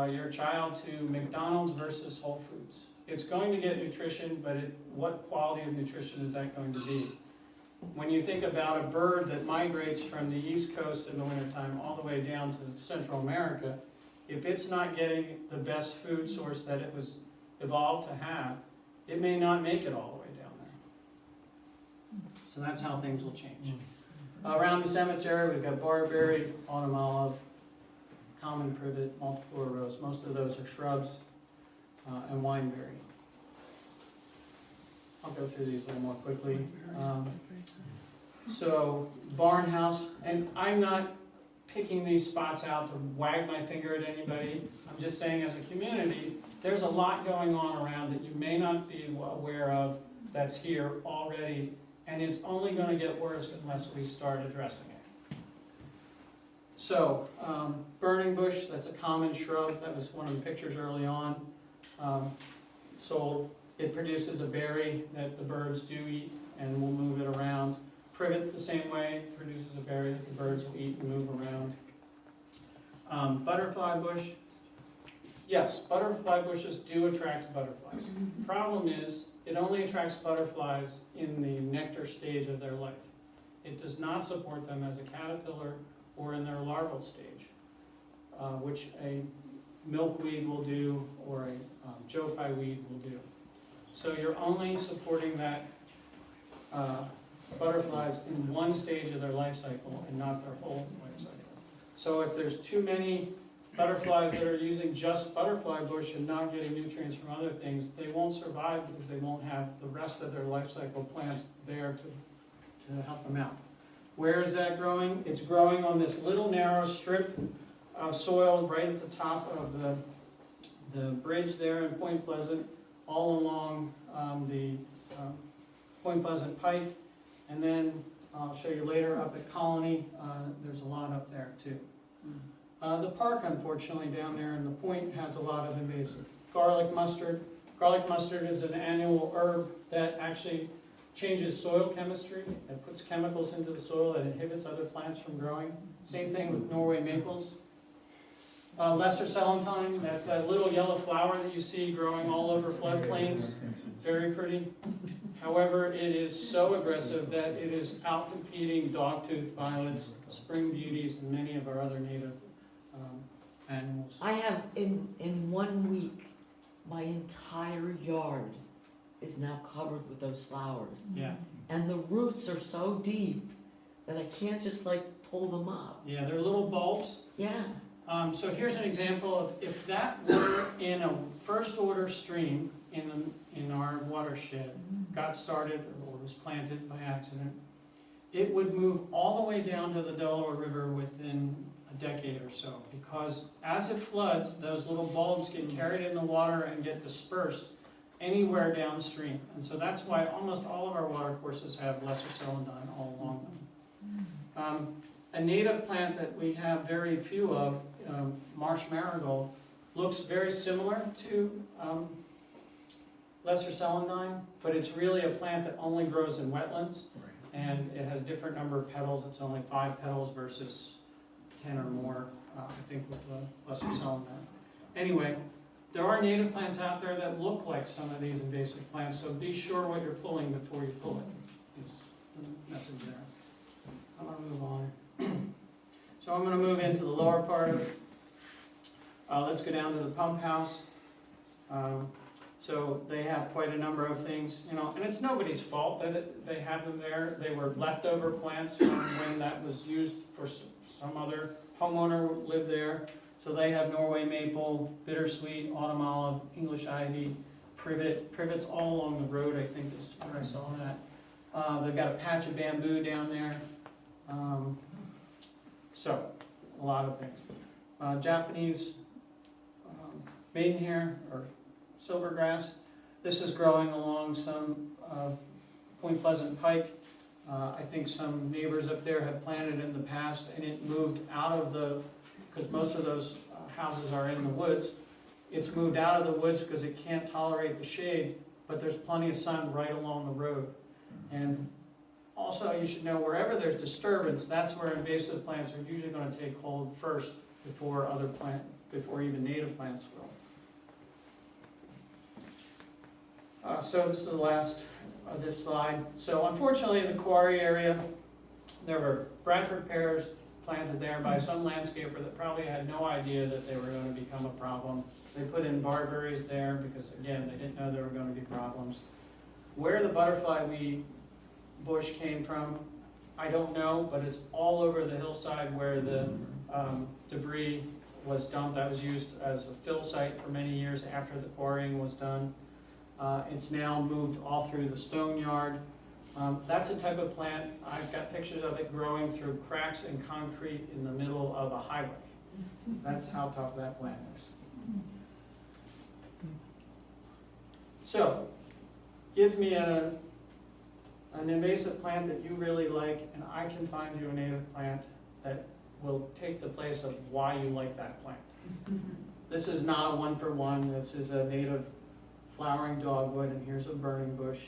Speaker 1: your child to McDonald's versus Whole Foods. It's going to get nutrition, but what quality of nutrition is that going to be? When you think about a bird that migrates from the East Coast in the wintertime all the way down to Central America, if it's not getting the best food source that it was evolved to have, it may not make it all the way down there. So that's how things will change. Around the cemetery, we've got barberry, autumn olive, common privet, multiflora rose. Most of those are shrubs, and wineberry. I'll go through these a little more quickly. So barn house, and I'm not picking these spots out to wag my finger at anybody. I'm just saying as a community, there's a lot going on around that you may not be aware of that's here already, and it's only going to get worse unless we start addressing it. So, burning bush, that's a common shrub. That was one of the pictures early on. Sold. It produces a berry that the birds do eat and will move it around. Privet's the same way, produces a berry that the birds will eat and move around. Butterfly bush. Yes, butterfly bushes do attract butterflies. Problem is, it only attracts butterflies in the nectar stage of their life. It does not support them as a caterpillar or in their larval stage, which a milkweed will do or a jokai weed will do. So you're only supporting that butterflies in one stage of their life cycle and not their whole life cycle. So if there's too many butterflies that are using just butterfly bush and not getting nutrients from other things, they won't survive because they won't have the rest of their life cycle plants there to help them out. Where is that growing? It's growing on this little narrow strip of soil right at the top of the bridge there in Point Pleasant, all along the Point Pleasant Pike, and then I'll show you later up at Colony, there's a lot up there too. The park, unfortunately, down there in the point has a lot of invasive. Garlic mustard. Garlic mustard is an annual herb that actually changes soil chemistry. It puts chemicals into the soil that inhibits other plants from growing. Same thing with Norway maples. Lesser celandine, that's a little yellow flower that you see growing all over floodplains. Very pretty. However, it is so aggressive that it is outcompeting dogtooth violets, spring beauties, and many of our other native animals.
Speaker 3: I have, in 1 week, my entire yard is now covered with those flowers.
Speaker 1: Yeah.
Speaker 3: And the roots are so deep that I can't just like pull them up.
Speaker 1: Yeah, they're little bulbs.
Speaker 3: Yeah.
Speaker 1: So here's an example of if that were in a first order stream in our watershed, got started or was planted by accident, it would move all the way down to the Delaware River within a decade or so, because as it floods, those little bulbs get carried in the water and get dispersed anywhere downstream. And so that's why almost all of our water courses have lesser celandine all along them. A native plant that we have very few of, marsh marigold, looks very similar to lesser celandine, but it's really a plant that only grows in wetlands, and it has different number of petals. It's only 5 petals versus 10 or more, I think, with the lesser celandine. Anyway, there are native plants out there that look like some of these invasive plants, so be sure what you're pulling before you pull it, is the message there. I'm going to move on. So I'm going to move into the lower part of, let's go down to the pump house. So they have quite a number of things, you know, and it's nobody's fault that they have them there. They were leftover plants from when that was used for some other homeowner lived there. So they have Norway maple, bittersweet, autumn olive, English ivy, privets all along the road, I think is where I saw that. They've got a patch of bamboo down there. So, a lot of things. Japanese maidenhair or silvergrass. This is growing along some Point Pleasant Pike. I think some neighbors up there have planted in the past, and it moved out of the, because most of those houses are in the woods. It's moved out of the woods because it can't tolerate the shade, but there's plenty of sun right along the road. And also, you should know, wherever there's disturbance, that's where invasive plants are usually going to take hold first before before even native plants will. So this is the last of this slide. So unfortunately, in the quarry area, there were Bradford pears planted there by some landscaper that probably had no idea that they were going to become a problem. They put in barberries there because, again, they didn't know there were going to be problems. Where the butterfly weed bush came from, I don't know, but it's all over the hillside where the debris was dumped. That was used as a fill site for many years after the quarrying was done. It's now moved all through the stone yard. That's a type of plant, I've got pictures of it growing through cracks in concrete in the middle of a highway. That's how tough that plant is. So, give me an invasive plant that you really like, and I can find you a native plant that will take the place of why you like that plant. This is not a one-for-one. This is a native flowering dogwood, and here's a burning bush.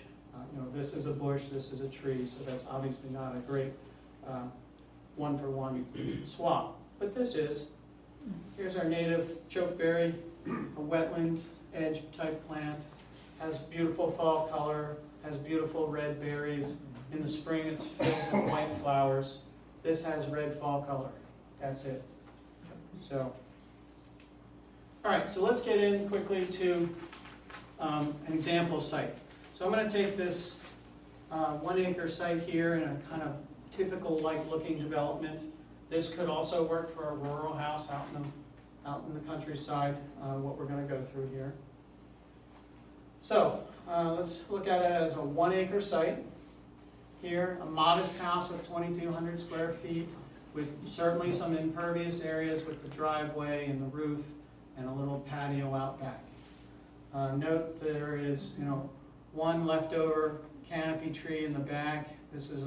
Speaker 1: You know, this is a bush, this is a tree, so that's obviously not a great one-for-one swap. But this is. Here's our native chokeberry, a wetland edge type plant. Has beautiful fall color, has beautiful red berries. In the spring it's filled with white flowers. This has red fall color. That's it. So, all right, so let's get in quickly to an example site. So I'm going to take this 1 acre site here in a kind of typical like looking development. This could also work for a rural house out in the countryside, what we're going to go through here. So let's look at it as a 1 acre site. Here, a modest house of 2,200 square feet with certainly some impervious areas with the driveway and the roof and a little patio out back. Note there is, you know, one leftover canopy tree in the back. This is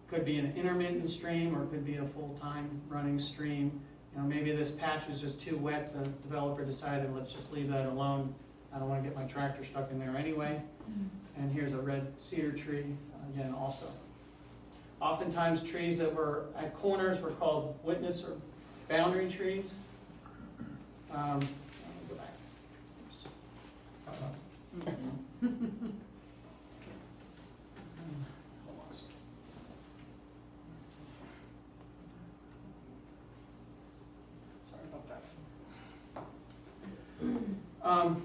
Speaker 1: could be an intermittent stream or could be a full-time running stream. You know, maybe this patch was just too wet. The developer decided, let's just leave that alone. I don't want to get my tractor stuck in there anyway. And here's a red cedar tree, again, also. Oftentimes trees that were at corners were called witness or boundary trees. Let me go back. Oops. Hold on a second. Sorry about that.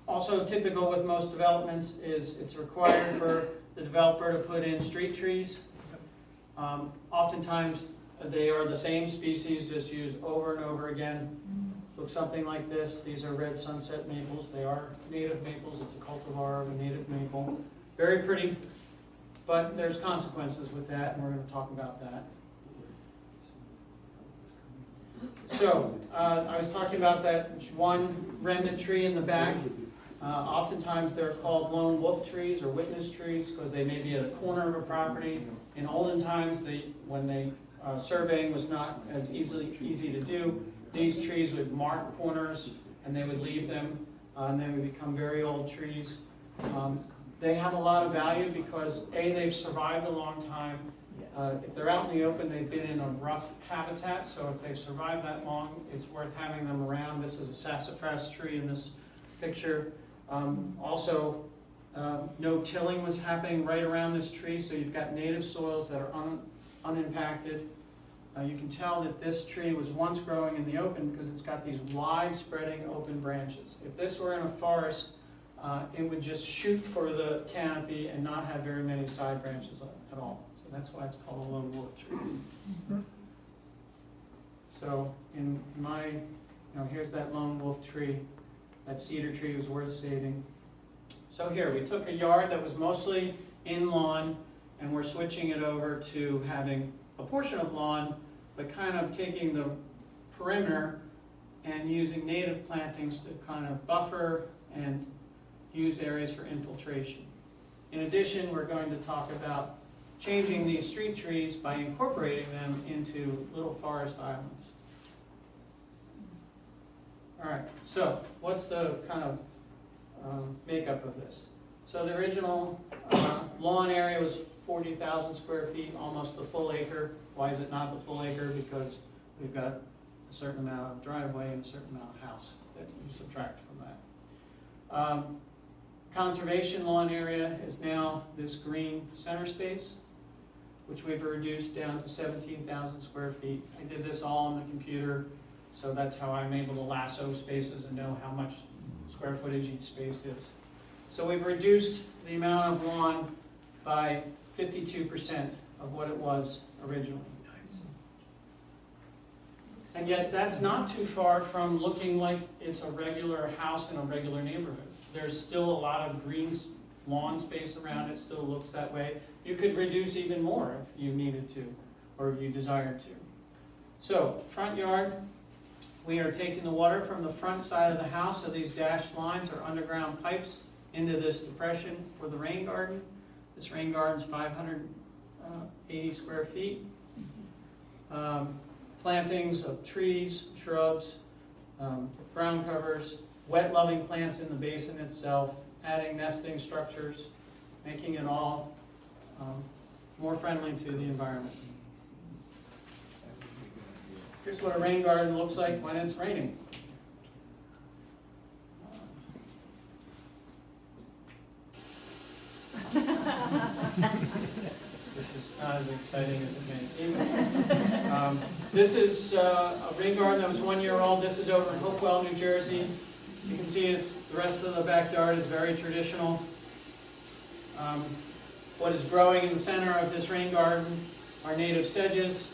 Speaker 1: Also typical with most developments is it's required for the developer to put in street trees. Oftentimes, they are the same species, just used over and over again. Look something like this. These are red sunset maples. They are native maples. It's a cultivar of a native maple. Very pretty, but there's consequences with that, and we're going to talk about that. So, I was talking about that one remnant tree in the back. Oftentimes they're called lone wolf trees or witness trees because they may be at a corner of a property. In olden times, when surveying was not as easy to do, these trees would mark corners and they would leave them, and they would become very old trees. They have a lot of value because A, they've survived a long time. If they're out in the open, they've been in a rough habitat, so if they've survived that long, it's worth having them around. This is a sassafras tree in this picture. Also, no tilling was happening right around this tree, so you've got native soils that are unimpacted. You can tell that this tree was once growing in the open because it's got these wide spreading open branches. If this were in a forest, it would just shoot for the canopy and not have very many side branches at all. So that's why it's called a lone wolf tree. So in my, here's that lone wolf tree. That cedar tree was worth saving. So here, we took a yard that was mostly in lawn, and we're switching it over to having a portion of lawn, but kind of taking the perimeter and using native plantings to kind of buffer and use areas for infiltration. In addition, we're going to talk about changing these street trees by incorporating them into little forest islands. All right, so what's the kind of makeup of this? So the original lawn area was 40,000 square feet, almost the full acre. Why is it not the full acre? Because we've got a certain amount of driveway and a certain amount of house that you subtract from that. Conservation lawn area is now this green center space, which we've reduced down to 17,000 square feet. I did this all on the computer, so that's how I'm able to lasso spaces and know how much square footage each space is. So we've reduced the amount of lawn by 52% of what it was originally. And yet that's not too far from looking like it's a regular house in a regular neighborhood. There's still a lot of green lawn space around it, still looks that way. You could reduce even more if you needed to, or if you desired to. So, front yard, we are taking the water from the front side of the house, so these dashed lines are underground pipes into this depression for the rain garden. This rain garden's 580 square feet. Plantings of trees, shrubs, ground covers, wet-loving plants in the basin itself, adding nesting structures, making it all more friendly to the environment. Here's what a rain garden looks like when it's raining. This is not as exciting as it may seem. This is a rain garden that was 1 year old. This is over in Hopewell, New Jersey. You can see the rest of the backyard is very traditional. What is growing in the center of this rain garden are native sedges.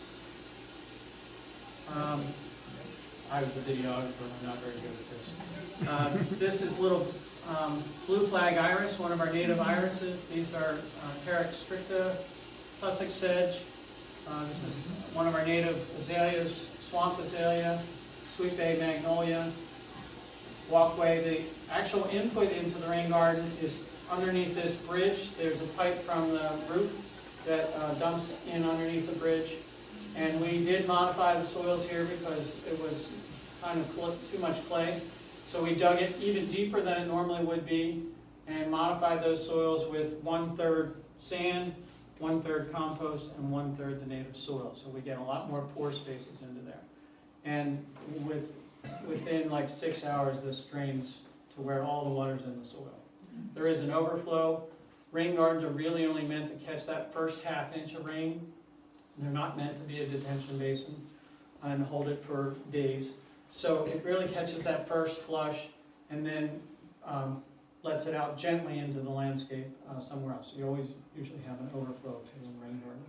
Speaker 1: I was a videographer, I'm not very good at this. This is little blue flag iris, one of our native irises. These are Carex stricta, Sussex sedge. This is one of our native azaleas, swamp azalea, sweet bay magnolia. Walkway, the actual input into the rain garden is underneath this bridge. There's a pipe from the roof that dumps in underneath the bridge. And we did modify the soils here because it was kind of too much clay. So we dug it even deeper than it normally would be and modified those soils with 1/3 sand, 1/3 compost, and 1/3 the native soil. So we get a lot more pore spaces into there. And within like 6 hours, this drains to where all the water's in the soil. There is an overflow. Rain gardens are really only meant to catch that first ½ inch of rain. They're not meant to be a detention basin and hold it for days. So it really catches that first flush and then lets it out gently into the landscape somewhere else. You always usually have an overflow to a rain garden.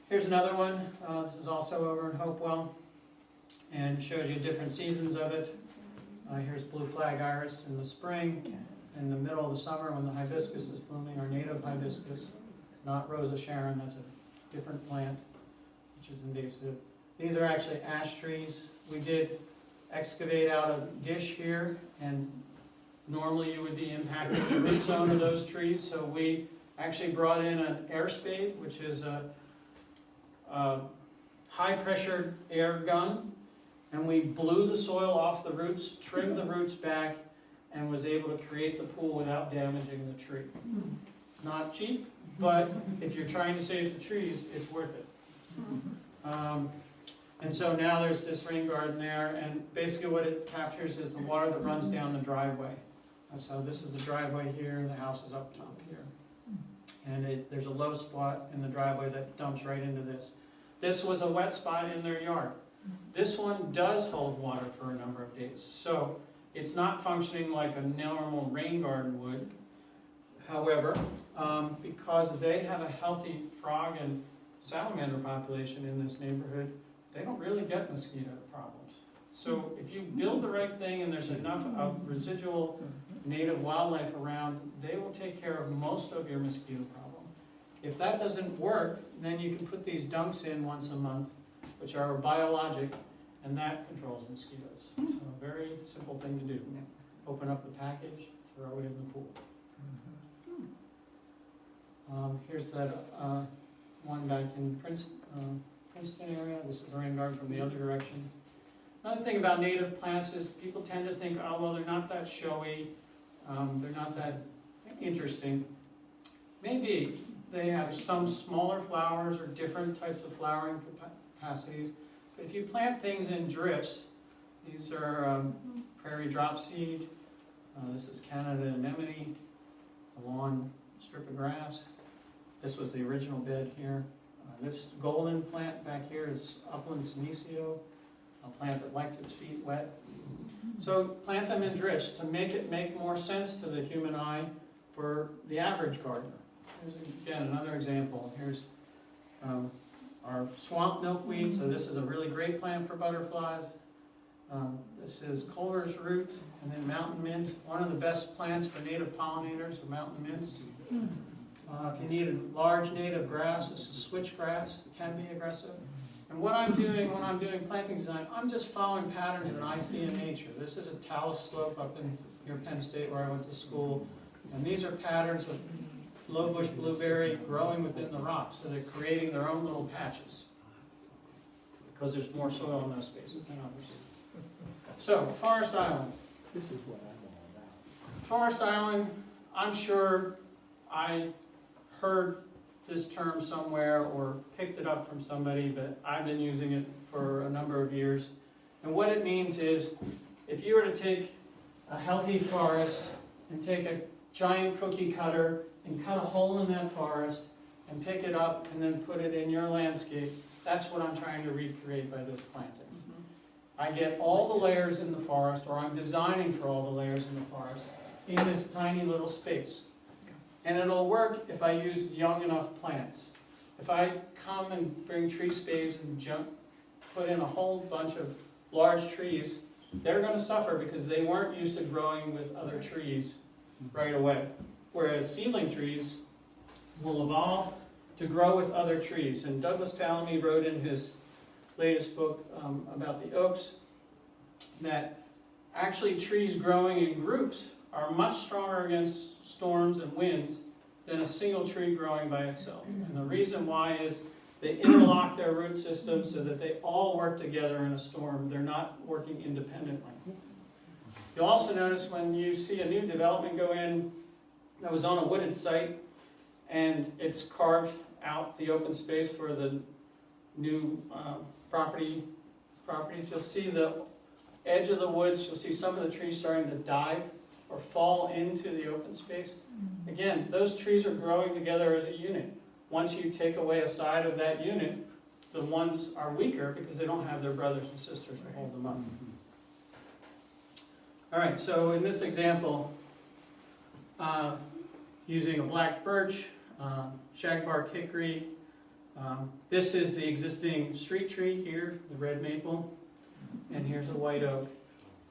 Speaker 1: Here's another one. This is also over in Hopewell, and shows you different seasons of it. Here's blue flag iris in the spring. In the middle of the summer when the hibiscus is blooming, our native hibiscus, not Rosa Sharon, that's a different plant, which is invasive. These are actually ash trees. We did excavate out a dish here, and normally you would be impacting the root zone of those trees, so we actually brought in an air spade, which is a high pressure air gun, and we blew the soil off the roots, trimmed the roots back, and was able to create the pool without damaging the tree. Not cheap, but if you're trying to save the trees, it's worth it. And so now there's this rain garden there, and basically what it captures is the water that runs down the driveway. And so this is the driveway here, and the house is up top here. And there's a low spot in the driveway that dumps right into this. This was a wet spot in their yard. This one does hold water for a number of days. So it's not functioning like a normal rain garden would. However, because they have a healthy frog and salamander population in this neighborhood, they don't really get mosquito problems. So if you build the right thing and there's enough of residual native wildlife around, they will take care of most of your mosquito problem. If that doesn't work, then you can put these dunks in once a month, which are biologic, and that controls mosquitoes. So a very simple thing to do. Open up the package, throw it in the pool. Here's that one back in Princeton area. This is a rain garden from the other direction. Another thing about native plants is people tend to think, oh, well, they're not that showy, they're not that interesting. Maybe they have some smaller flowers or different types of flowering capacities. But if you plant things in drifts, these are prairie dropseed, this is Canada anemone, a lawn strip of grass. This was the original bed here. This golden plant back here is upland senecio, a plant that likes its feet wet. So plant them in drifts to make it make more sense to the human eye for the average gardener. Here's again another example. Here's our swamp milkweed. So this is a really great plant for butterflies. This is Culver's root, and then mountain mint. One of the best plants for native pollinators are mountain mints. If you need a large native grass, this is switchgrass. It can be aggressive. And what I'm doing when I'm doing planting design, I'm just following patterns that I see in nature. This is a talus slope up in near Penn State where I went to school. And these are patterns of low bush blueberry growing within the rocks. So they're creating their own little patches because there's more soil in those spaces than others. So, Forest Island.
Speaker 4: This is what I'm all about.
Speaker 1: Forest Island, I'm sure I heard this term somewhere or picked it up from somebody, but I've been using it for a number of years. And what it means is, if you were to take a healthy forest and take a giant cookie cutter and cut a hole in that forest and pick it up and then put it in your landscape, that's what I'm trying to recreate by this planting. I get all the layers in the forest, or I'm designing for all the layers in the forest, in this tiny little space. And it'll work if I use young enough plants. If I come and bring tree spades and put in a whole bunch of large trees, they're going to suffer because they weren't used to growing with other trees right away. Whereas seedling trees will evolve to grow with other trees. And Douglas Tallamy wrote in his latest book about the oaks that actually trees growing in groups are much stronger against storms and winds than a single tree growing by itself. And the reason why is they interlock their root systems so that they all work together in a storm. They're not working independently. You'll also notice when you see a new development go in that was on a wooded site and it's carved out the open space for the new properties, you'll see the edge of the woods, you'll see some of the trees starting to dive or fall into the open space. Again, those trees are growing together as a unit. Once you take away a side of that unit, the ones are weaker because they don't have their brothers and sisters to hold them up. All right, so in this example, using a black birch, shagbark hickory, This is the existing street tree here, the red maple, and here's a white oak.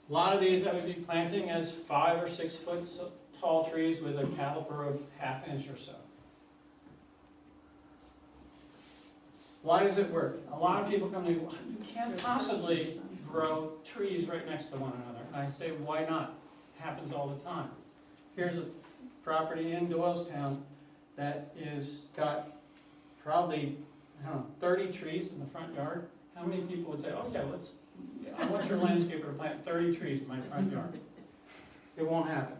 Speaker 1: A lot of these I would be planting as 5 or 6 foot tall trees with a caliper of 1/2 inch or so. Why does it work? A lot of people come to me, "Well, you can't possibly grow trees right next to one another." And I say, why not? It happens all the time. Here's a property in Doylestown that is got probably, I don't know, 30 trees in the front yard. How many people would say, oh yeah, I want your landscaper to plant 30 trees in my front yard? It won't happen.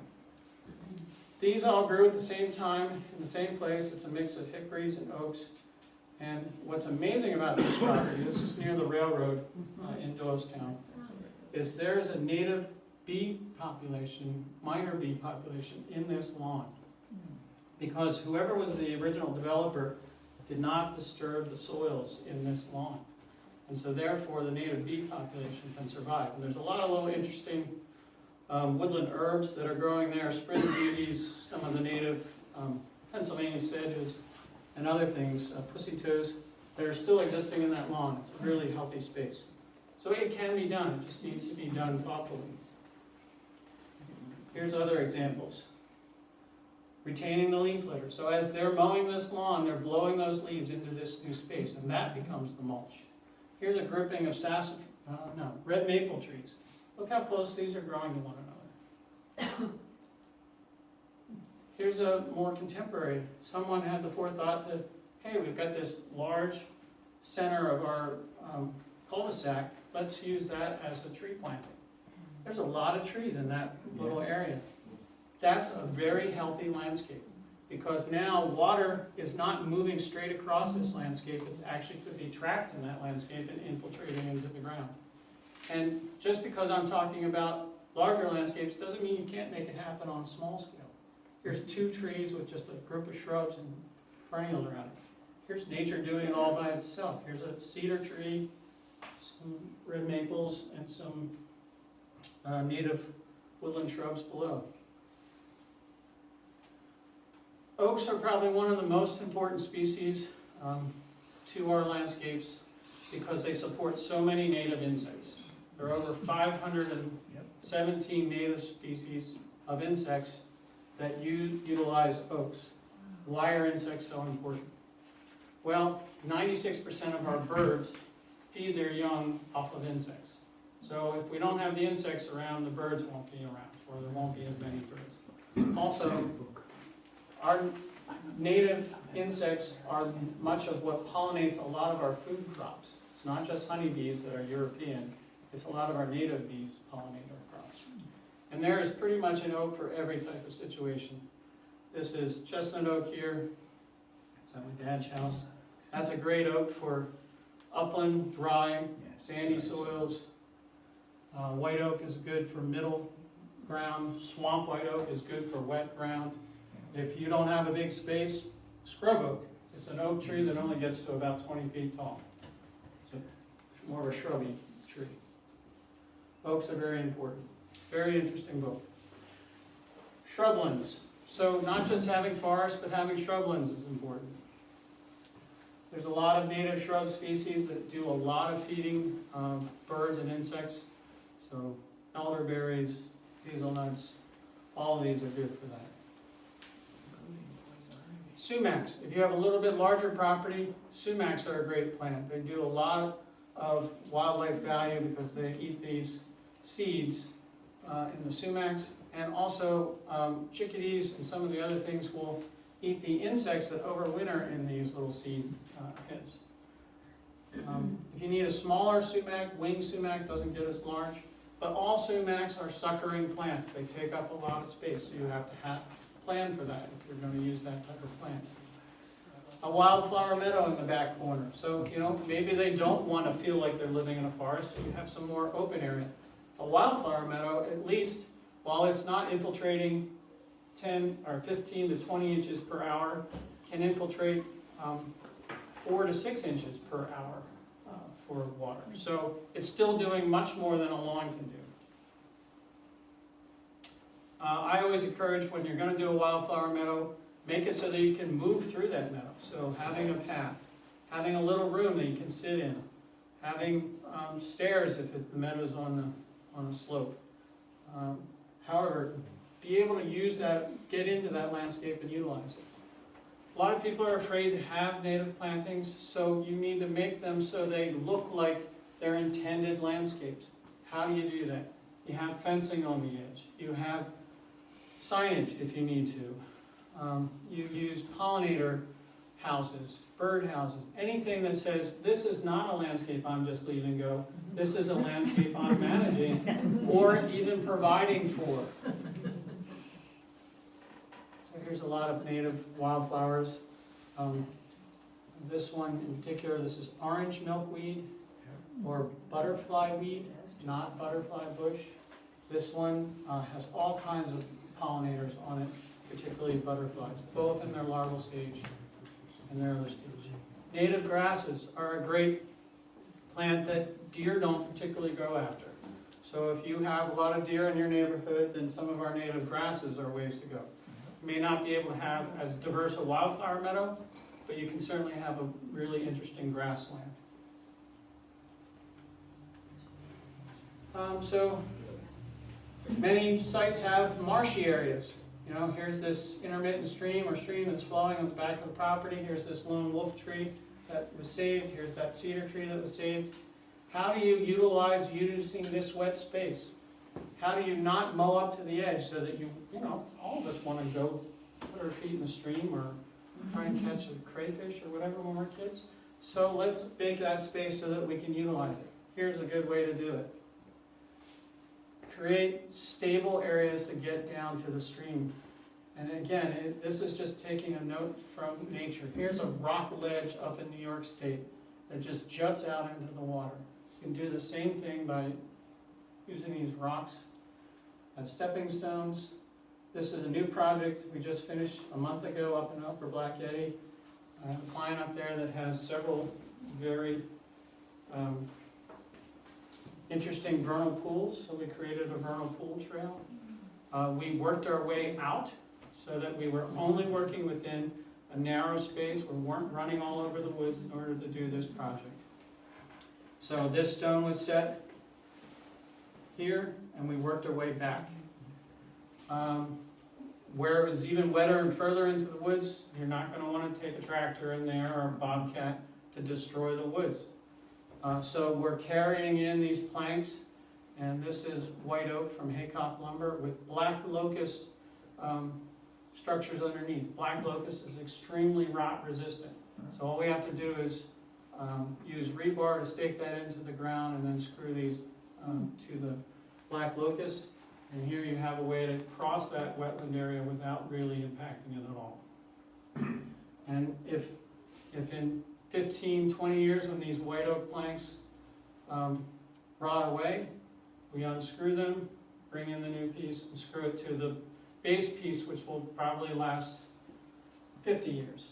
Speaker 1: These all grew at the same time, in the same place. It's a mix of hickories and oaks. And what's amazing about this property, this is near the railroad in Doylestown, is there's a native bee population, minor bee population in this lawn. Because whoever was the original developer did not disturb the soils in this lawn. And so therefore the native bee population can survive. And there's a lot of little interesting woodland herbs that are growing there, spring beauties, some of the native Pennsylvania sedges, and other things, pussy toes, that are still existing in that lawn. It's a really healthy space. So it can be done, it just needs to be done thoughtfully. Here's other examples. Retaining the leaf litter. So as they're mowing this lawn, they're blowing those leaves into this new space, and that becomes the mulch. Here's a grouping of red maple trees. Look how close these are growing to one another. Here's a more contemporary. Someone had the forethought to, hey, we've got this large center of our cul-de-sac. Let's use that as a tree planting. There's a lot of trees in that little area. That's a very healthy landscape, because now water is not moving straight across this landscape. It actually could be trapped in that landscape and infiltrating into the ground. And just because I'm talking about larger landscapes doesn't mean you can't make it happen on a small scale. Here's 2 trees with just a group of shrubs and perennials around it. Here's nature doing it all by itself. Here's a cedar tree, some red maples, and some native woodland shrubs below. Oaks are probably one of the most important species to our landscapes because they support so many native insects. There are over 517 native species of insects that utilize oaks. Why are insects so important? Well, 96% of our birds feed their young off of insects. So if we don't have the insects around, the birds won't be around, or there won't be as many birds. Also, our native insects are much of what pollinates a lot of our food crops. It's not just honeybees that are European, it's a lot of our native bees pollinate our crops. And there is pretty much an oak for every type of situation. This is chestnut oak here. It's at my dad's house. That's a great oak for upland, dry, sandy soils. White oak is good for middle ground. Swamp white oak is good for wet ground. If you don't have a big space, scrub oak. It's an oak tree that only gets to about 20 feet tall. It's more of a shrubby tree. Oaks are very important. Very interesting book. Shrublands. So not just having forests, but having shrublands is important. There's a lot of native shrub species that do a lot of feeding of birds and insects. So elderberries, hazelnuts, all of these are good for that. Sumacs. If you have a little bit larger property, sumacs are a great plant. They do a lot of wildlife value because they eat these seeds in the sumacs, and also chickadees and some of the other things will eat the insects that overwinter in these little seed heads. If you need a smaller sumac, winged sumac doesn't get as large, but all sumacs are suckering plants. They take up a lot of space, so you have to plan for that if you're going to use that type of plant. A wildflower meadow in the back corner. So, maybe they don't want to feel like they're living in a forest, so you have some more open area. A wildflower meadow, at least, while it's not infiltrating 10 or 15 to 20 inches per hour, can infiltrate 4 to 6 inches per hour for water. So it's still doing much more than a lawn can do. I always encourage, when you're going to do a wildflower meadow, make it so that you can move through that meadow. So having a path. having a little room that you can sit in, having stairs if the meadow's on a slope. However, be able to use that, get into that landscape and utilize it. A lot of people are afraid to have native plantings, so you need to make them so they look like they're intended landscapes. How do you do that? You have fencing on the edge. You have signage if you need to. You use pollinator houses, bird houses, anything that says, this is not a landscape I'm just leaving go, this is a landscape I'm managing, or even providing for. So here's a lot of native wildflowers. This one in particular, this is orange milkweed, or butterfly weed, not butterfly bush. This one has all kinds of pollinators on it, particularly butterflies, both in their larval stage and their early stage. Native grasses are a great plant that deer don't particularly go after. So if you have a lot of deer in your neighborhood, then some of our native grasses are ways to go. You may not be able to have as diverse a wildflower meadow, but you can certainly have a really interesting grassland. So many sites have marshy areas. You know, here's this intermittent stream or stream that's flowing on the back of the property. Here's this lone wolf tree that was saved. Here's that cedar tree that was saved. How do you utilize using this wet space? How do you not mow up to the edge so that you know, all of us want to go put our feet in the stream or try and catch a crayfish or whatever when we're kids? So let's make that space so that we can utilize it. Here's a good way to do it. Create stable areas to get down to the stream. And again, this is just taking a note from nature. Here's a rock ledge up in New York State that just juts out into the water. You can do the same thing by using these rocks as stepping stones. This is a new project we just finished a month ago up in Upper Black Eddy. I have a client up there that has several very interesting vernal pools, so we created a vernal pool trail. We worked our way out so that we were only working within a narrow space. We weren't running all over the woods in order to do this project. So this stone was set here, and we worked our way back. Where it was even wetter and further into the woods, you're not going to want to take a tractor in there or a bobcat to destroy the woods. So we're carrying in these planks, and this is white oak from Haycock lumber with black locust structures underneath. Black locust is extremely rot resistant. So all we have to do is use rebar to stake that into the ground and then screw these to the black locust. And here you have a way to cross that wetland area without really impacting it at all. And if in 15, 20 years when these white oak planks rot away, we unscrew them, bring in the new piece, and screw it to the base piece, which will probably last 50 years.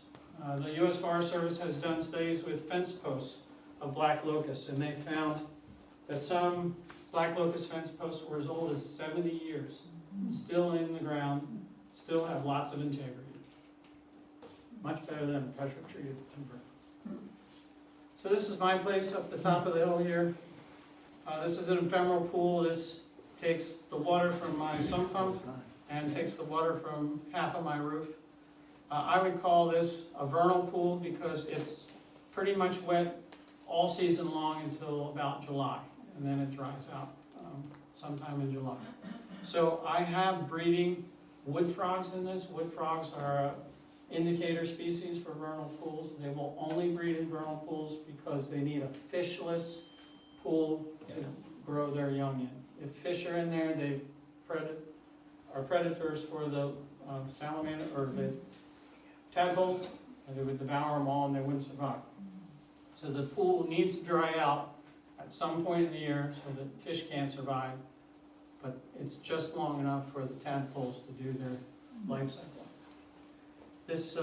Speaker 1: The U.S. Forest Service has done studies with fence posts of black locust, and they found that some black locust fence posts were as old as 70 years, still in the ground, still have lots of integrity. Much better than pressure treated timber. So this is my place up the top of the hill here. This is an ephemeral pool. This takes the water from my sump pump and takes the water from half of my roof. I would call this a vernal pool because it's pretty much wet all season long until about July, and then it dries out sometime in July. So I have breeding wood frogs in this. Wood frogs are indicator species for vernal pools. They will only breed in vernal pools because they need a fishless pool to grow their young in. If fish are in there, they are predators for the salamander or the tadpoles, and they would devour them all and they wouldn't survive. So the pool needs to dry out at some point in the year so that fish can't survive, but it's just long enough for the tadpoles to do their life cycle. This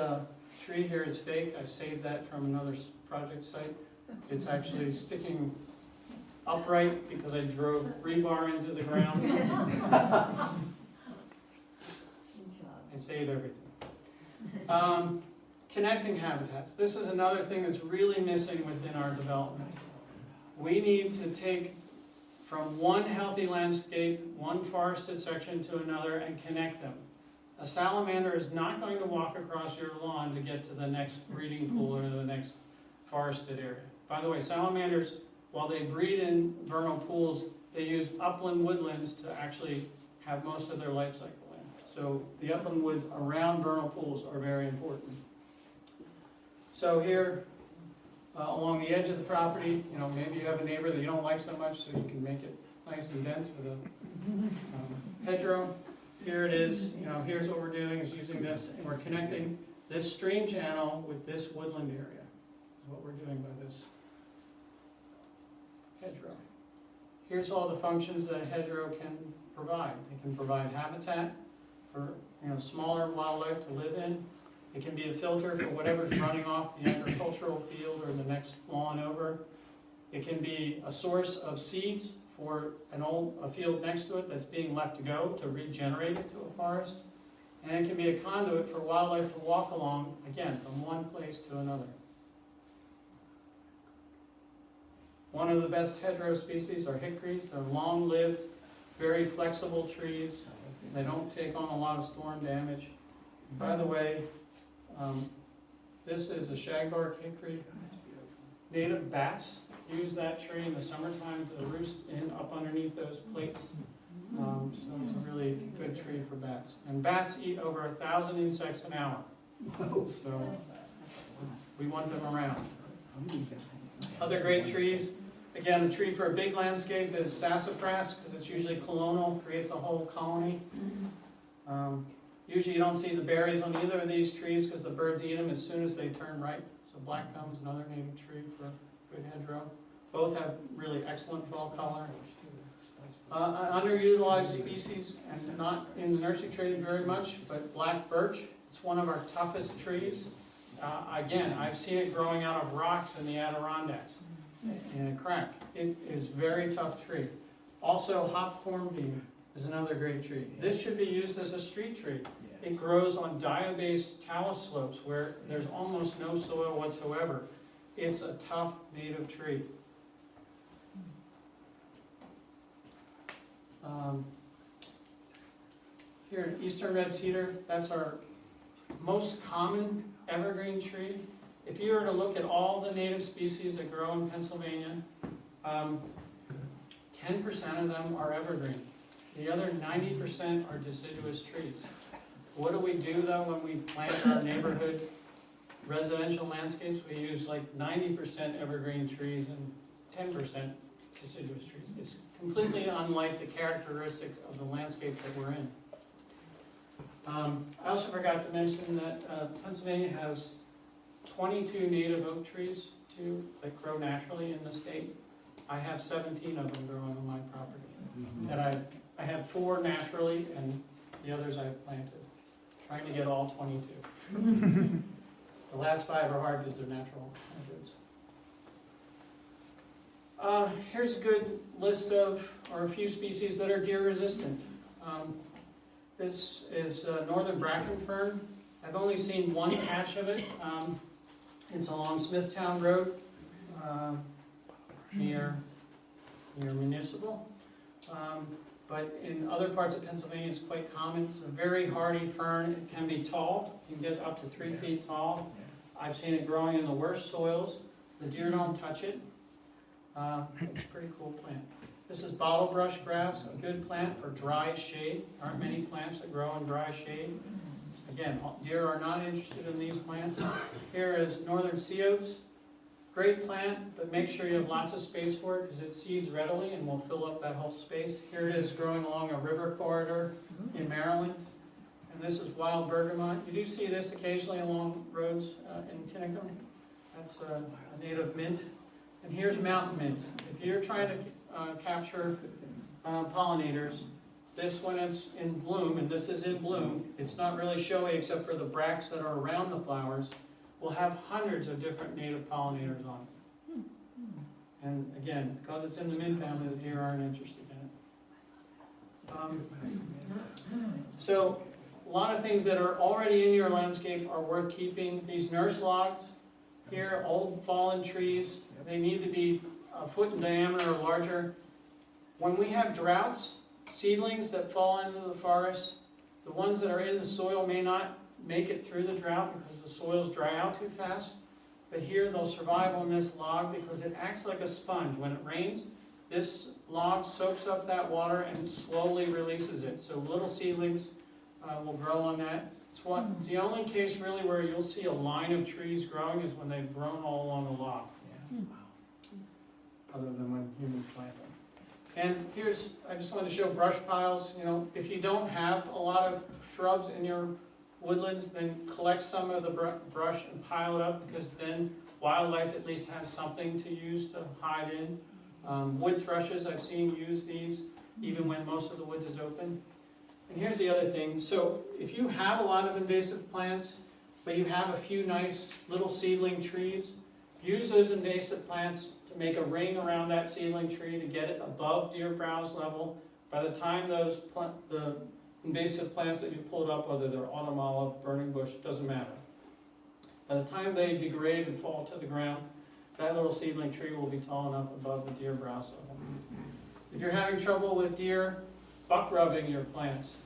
Speaker 1: tree here is fake. I saved that from another project site. It's actually sticking upright because I drove rebar into the ground. I save everything. Connecting habitats. This is another thing that's really missing within our development. We need to take from one healthy landscape, one forested section to another and connect them. A salamander is not going to walk across your lawn to get to the next breeding pool or the next forested area. By the way, salamanders, while they breed in vernal pools, they use upland woodlands to actually have most of their life cycle in. So the upland woods around vernal pools are very important. So here, along the edge of the property, you know, maybe you have a neighbor that you don't like so much, so you can make it nice and dense with a hedgerow. Here it is, you know, here's what we're doing, is using this, and we're connecting this stream channel with this woodland area, is what we're doing by this hedgerow. Here's all the functions that a hedgerow can provide. It can provide habitat for, you know, smaller wildlife to live in. It can be a filter for whatever's running off the agricultural field or the next lawn over. It can be a source of seeds for a field next to it that's being left to go to regenerate it to a forest. And it can be a conduit for wildlife to walk along, again, from one place to another. One of the best hedgerow species are hickories. They're long-lived, very flexible trees. They don't take on a lot of storm damage. By the way, this is a shagbark hickory. Native bats use that tree in the summertime to roost in up underneath those plates. So it's a really good tree for bats. And bats eat over 1,000 insects an hour. So we want them around. Other great trees. Again, a tree for a big landscape is sassafras, because it's usually colonal, creates a whole colony. Usually you don't see the berries on either of these trees because the birds eat them as soon as they turn ripe. So black gum is another native tree for good hedgerow. Both have really excellent fall color. An underutilized species, and not in the nursery trade very much, but black birch. It's one of our toughest trees. Again, I've seen it growing out of rocks in the Adirondacks in a crack. It is a very tough tree. Also, hop hornbeam is another great tree. This should be used as a street tree. It grows on diabase talus slopes where there's almost no soil whatsoever. It's a tough native tree. Here, eastern red cedar, that's our most common evergreen tree. If you were to look at all the native species that grow in Pennsylvania, 10% of them are evergreen. The other 90% are deciduous trees. What do we do though when we plant our neighborhood residential landscapes? We use like 90% evergreen trees and 10% deciduous trees. It's completely unlike the characteristics of the landscape that we're in. I also forgot to mention that Pennsylvania has 22 native oak trees too that grow naturally in the state. I have 17 of them growing on my property. And I have 4 naturally and the others I've planted. Trying to get all 22. The last 5 are hard because they're natural hybrids. Here's a good list of, or a few species that are deer resistant. This is northern bracken fern. I've only seen one patch of it. It's along Smithtown Road, near Municipal. But in other parts of Pennsylvania, it's quite common. It's a very hardy fern. It can be tall. You can get up to 3 feet tall. I've seen it growing in the worst soils. The deer don't touch it. It's a pretty cool plant. This is bottlebrush grass, a good plant for dry shade. There aren't many plants that grow in dry shade. Again, deer are not interested in these plants. Here is northern sea oats. Great plant, but make sure you have lots of space for it because it seeds readily and will fill up that whole space. Here it is growing along a river corridor in Maryland. And this is wild bergamot. You do see this occasionally along roads in Tinicum. That's a native mint. And here's mountain mint. If you're trying to capture pollinators, this when it's in bloom, and this is in bloom, it's not really showy except for the bracts that are around the flowers, will have hundreds of different native pollinators on it. And again, because it's in the mint family, the deer aren't interested in it. So lot of things that are already in your landscape are worth keeping. These nurse logs here, old fallen trees, they need to be a foot in diameter or larger. When we have droughts, seedlings that fall into the forest, the ones that are in the soil may not make it through the drought because the soils dry out too fast. But here they'll survive on this log because it acts like a sponge. When it rains, this log soaks up that water and slowly releases it. So little seedlings will grow on that. It's the only case really where you'll see a line of trees growing is when they've grown all along the log, other than when humans plant them. And I just wanted to show brush piles. You know, if you don't have a lot of shrubs in your woodlands, then collect some of the brush and pile it up, because then wildlife at least has something to use to hide in. Wood thrushes, I've seen use these even when most of the woods is open. And here's the other thing. So if you have a lot of invasive plants, but you have a few nice little seedling trees, use those invasive plants to make a ring around that seedling tree to get it above deer browse level. By the time the invasive plants that you pulled up, whether they're autumn olive, burning bush, doesn't matter. By the time they degrade and fall to the ground, that little seedling tree will be tall enough above the deer browse level. If you're having trouble with deer buck rubbing your plants,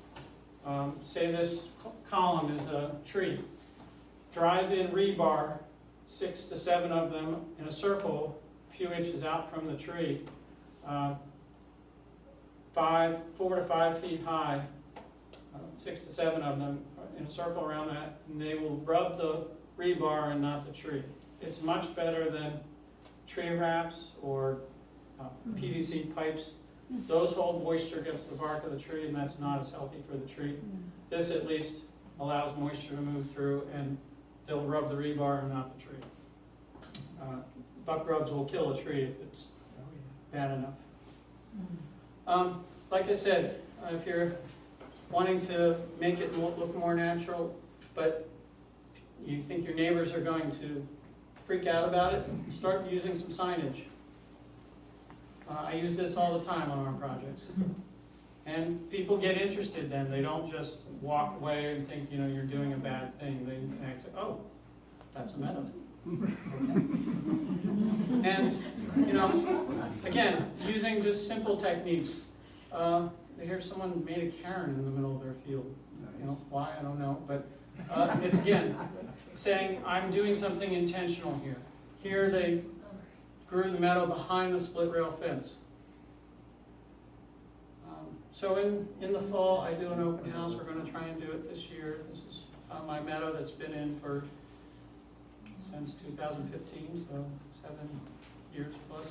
Speaker 1: say this column is a tree. Drive in rebar, 6 to 7 of them in a circle, a few inches out from the tree, 4 to 5 feet high, 6 to 7 of them in a circle around that, and they will rub the rebar and not the tree. It's much better than tree wraps or PVC pipes. Those hold moisture against the bark of the tree, and that's not as healthy for the tree. This at least allows moisture to move through, and they'll rub the rebar and not the tree. Buck rubs will kill a tree if it's bad enough. Like I said, if you're wanting to make it look more natural, but you think your neighbors are going to freak out about it, start using some signage. I use this all the time on our projects. And people get interested then. They don't just walk away and think, you know, you're doing a bad thing. They say, oh, that's a meadow. And, you know, again, using just simple techniques. Here's someone made a cairn in the middle of their field. You know, why, I don't know. But it's, again, saying I'm doing something intentional here. Here they grew the meadow behind the split rail fence. So in the fall, I do an open house. We're going to try and do it this year. This is my meadow that's been in since 2015, so 7 years plus.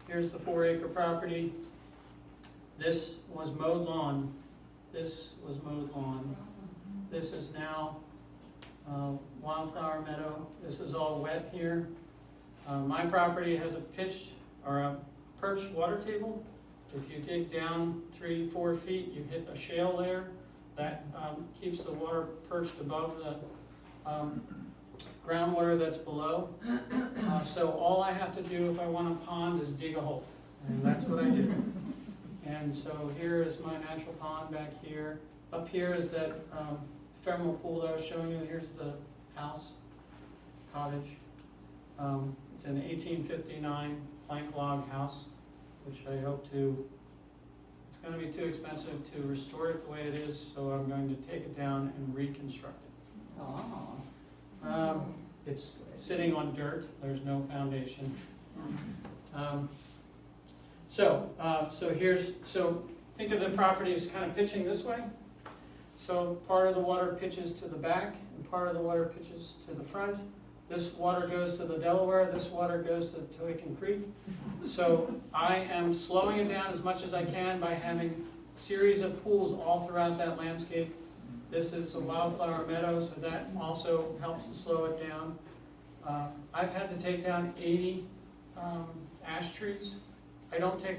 Speaker 1: Here's the 4-acre property. This was mowed lawn. This was mowed lawn. This is now wildflower meadow. This is all wet here. My property has a perched water table. If you dig down 3-4 feet, you hit a shale layer that keeps the water perched above the groundwater that's below. So all I have to do if I want a pond is dig a hole, and that's what I do. And so here is my natural pond back here. Up here is that ephemeral pool that I was showing you. Here's the house, cottage. It's an 1859 plank log house, which I hope it's going to be too expensive to restore it the way it is, so I'm going to take it down and reconstruct it. It's sitting on dirt. There's no foundation. So think of the property as kind of pitching this way. So part of the water pitches to the back, and part of the water pitches to the front. This water goes to the Delaware, this water goes to Tohickon Creek. So I am slowing it down as much as I can by having a series of pools all throughout that landscape. This is a wildflower meadow, so that also helps to slow it down. I've had to take down 80 ash trees. I don't take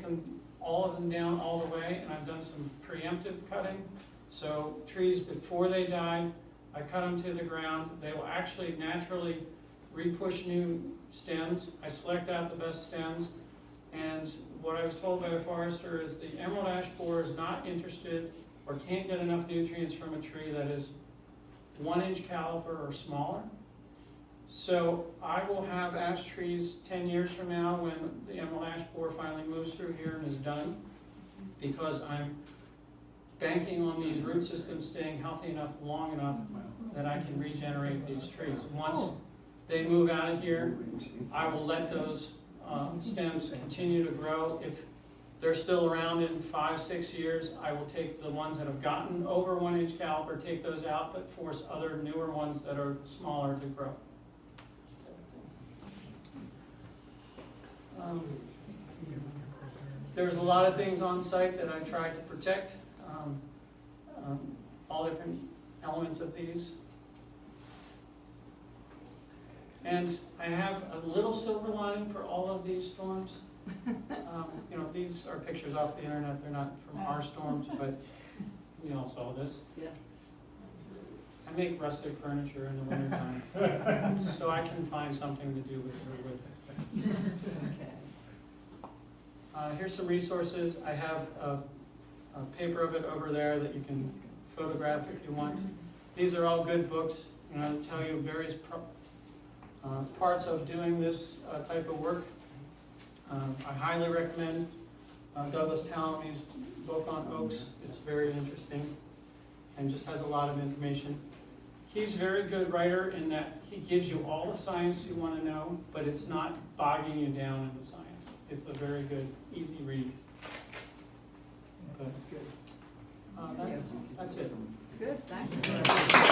Speaker 1: all of them down all the way, and I've done some preemptive cutting. So trees, before they died, I cut them to the ground. They will actually naturally repush new stems. I select out the best stems. And what I was told by a forester is the emerald ash borer is not interested or can't get enough nutrients from a tree that is 1-inch caliper or smaller. So I will have ash trees 10 years from now when the emerald ash borer finally moves through here and is done, because I'm banking on these root systems staying healthy enough, long enough, that I can regenerate these trees. Once they move out of here, I will let those stems continue to grow. If they're still around in 5-6 years, I will take the ones that have gotten over 1-inch caliper, take those out, but force other newer ones that are smaller to grow. There's a lot of things on site that I tried to protect, all different elements of these. And I have a little silver lining for all of these storms. You know, these are pictures off the internet, they're not from our storms, but you all saw this.
Speaker 5: Yes.
Speaker 1: I make rustic furniture in the wintertime, so I can find something to do with your wood.
Speaker 5: Okay.
Speaker 1: Here's some resources. I have a paper of it over there that you can photograph if you want. These are all good books, you know, that tell you various parts of doing this type of work. I highly recommend Douglas Tallamy's book on oaks. It's very interesting and just has a lot of information. He's a very good writer in that he gives you all the science you want to know, but it's not bogging you down in the science. It's a very good, easy read.
Speaker 4: That's good.
Speaker 1: That's it.
Speaker 5: Good, thank you.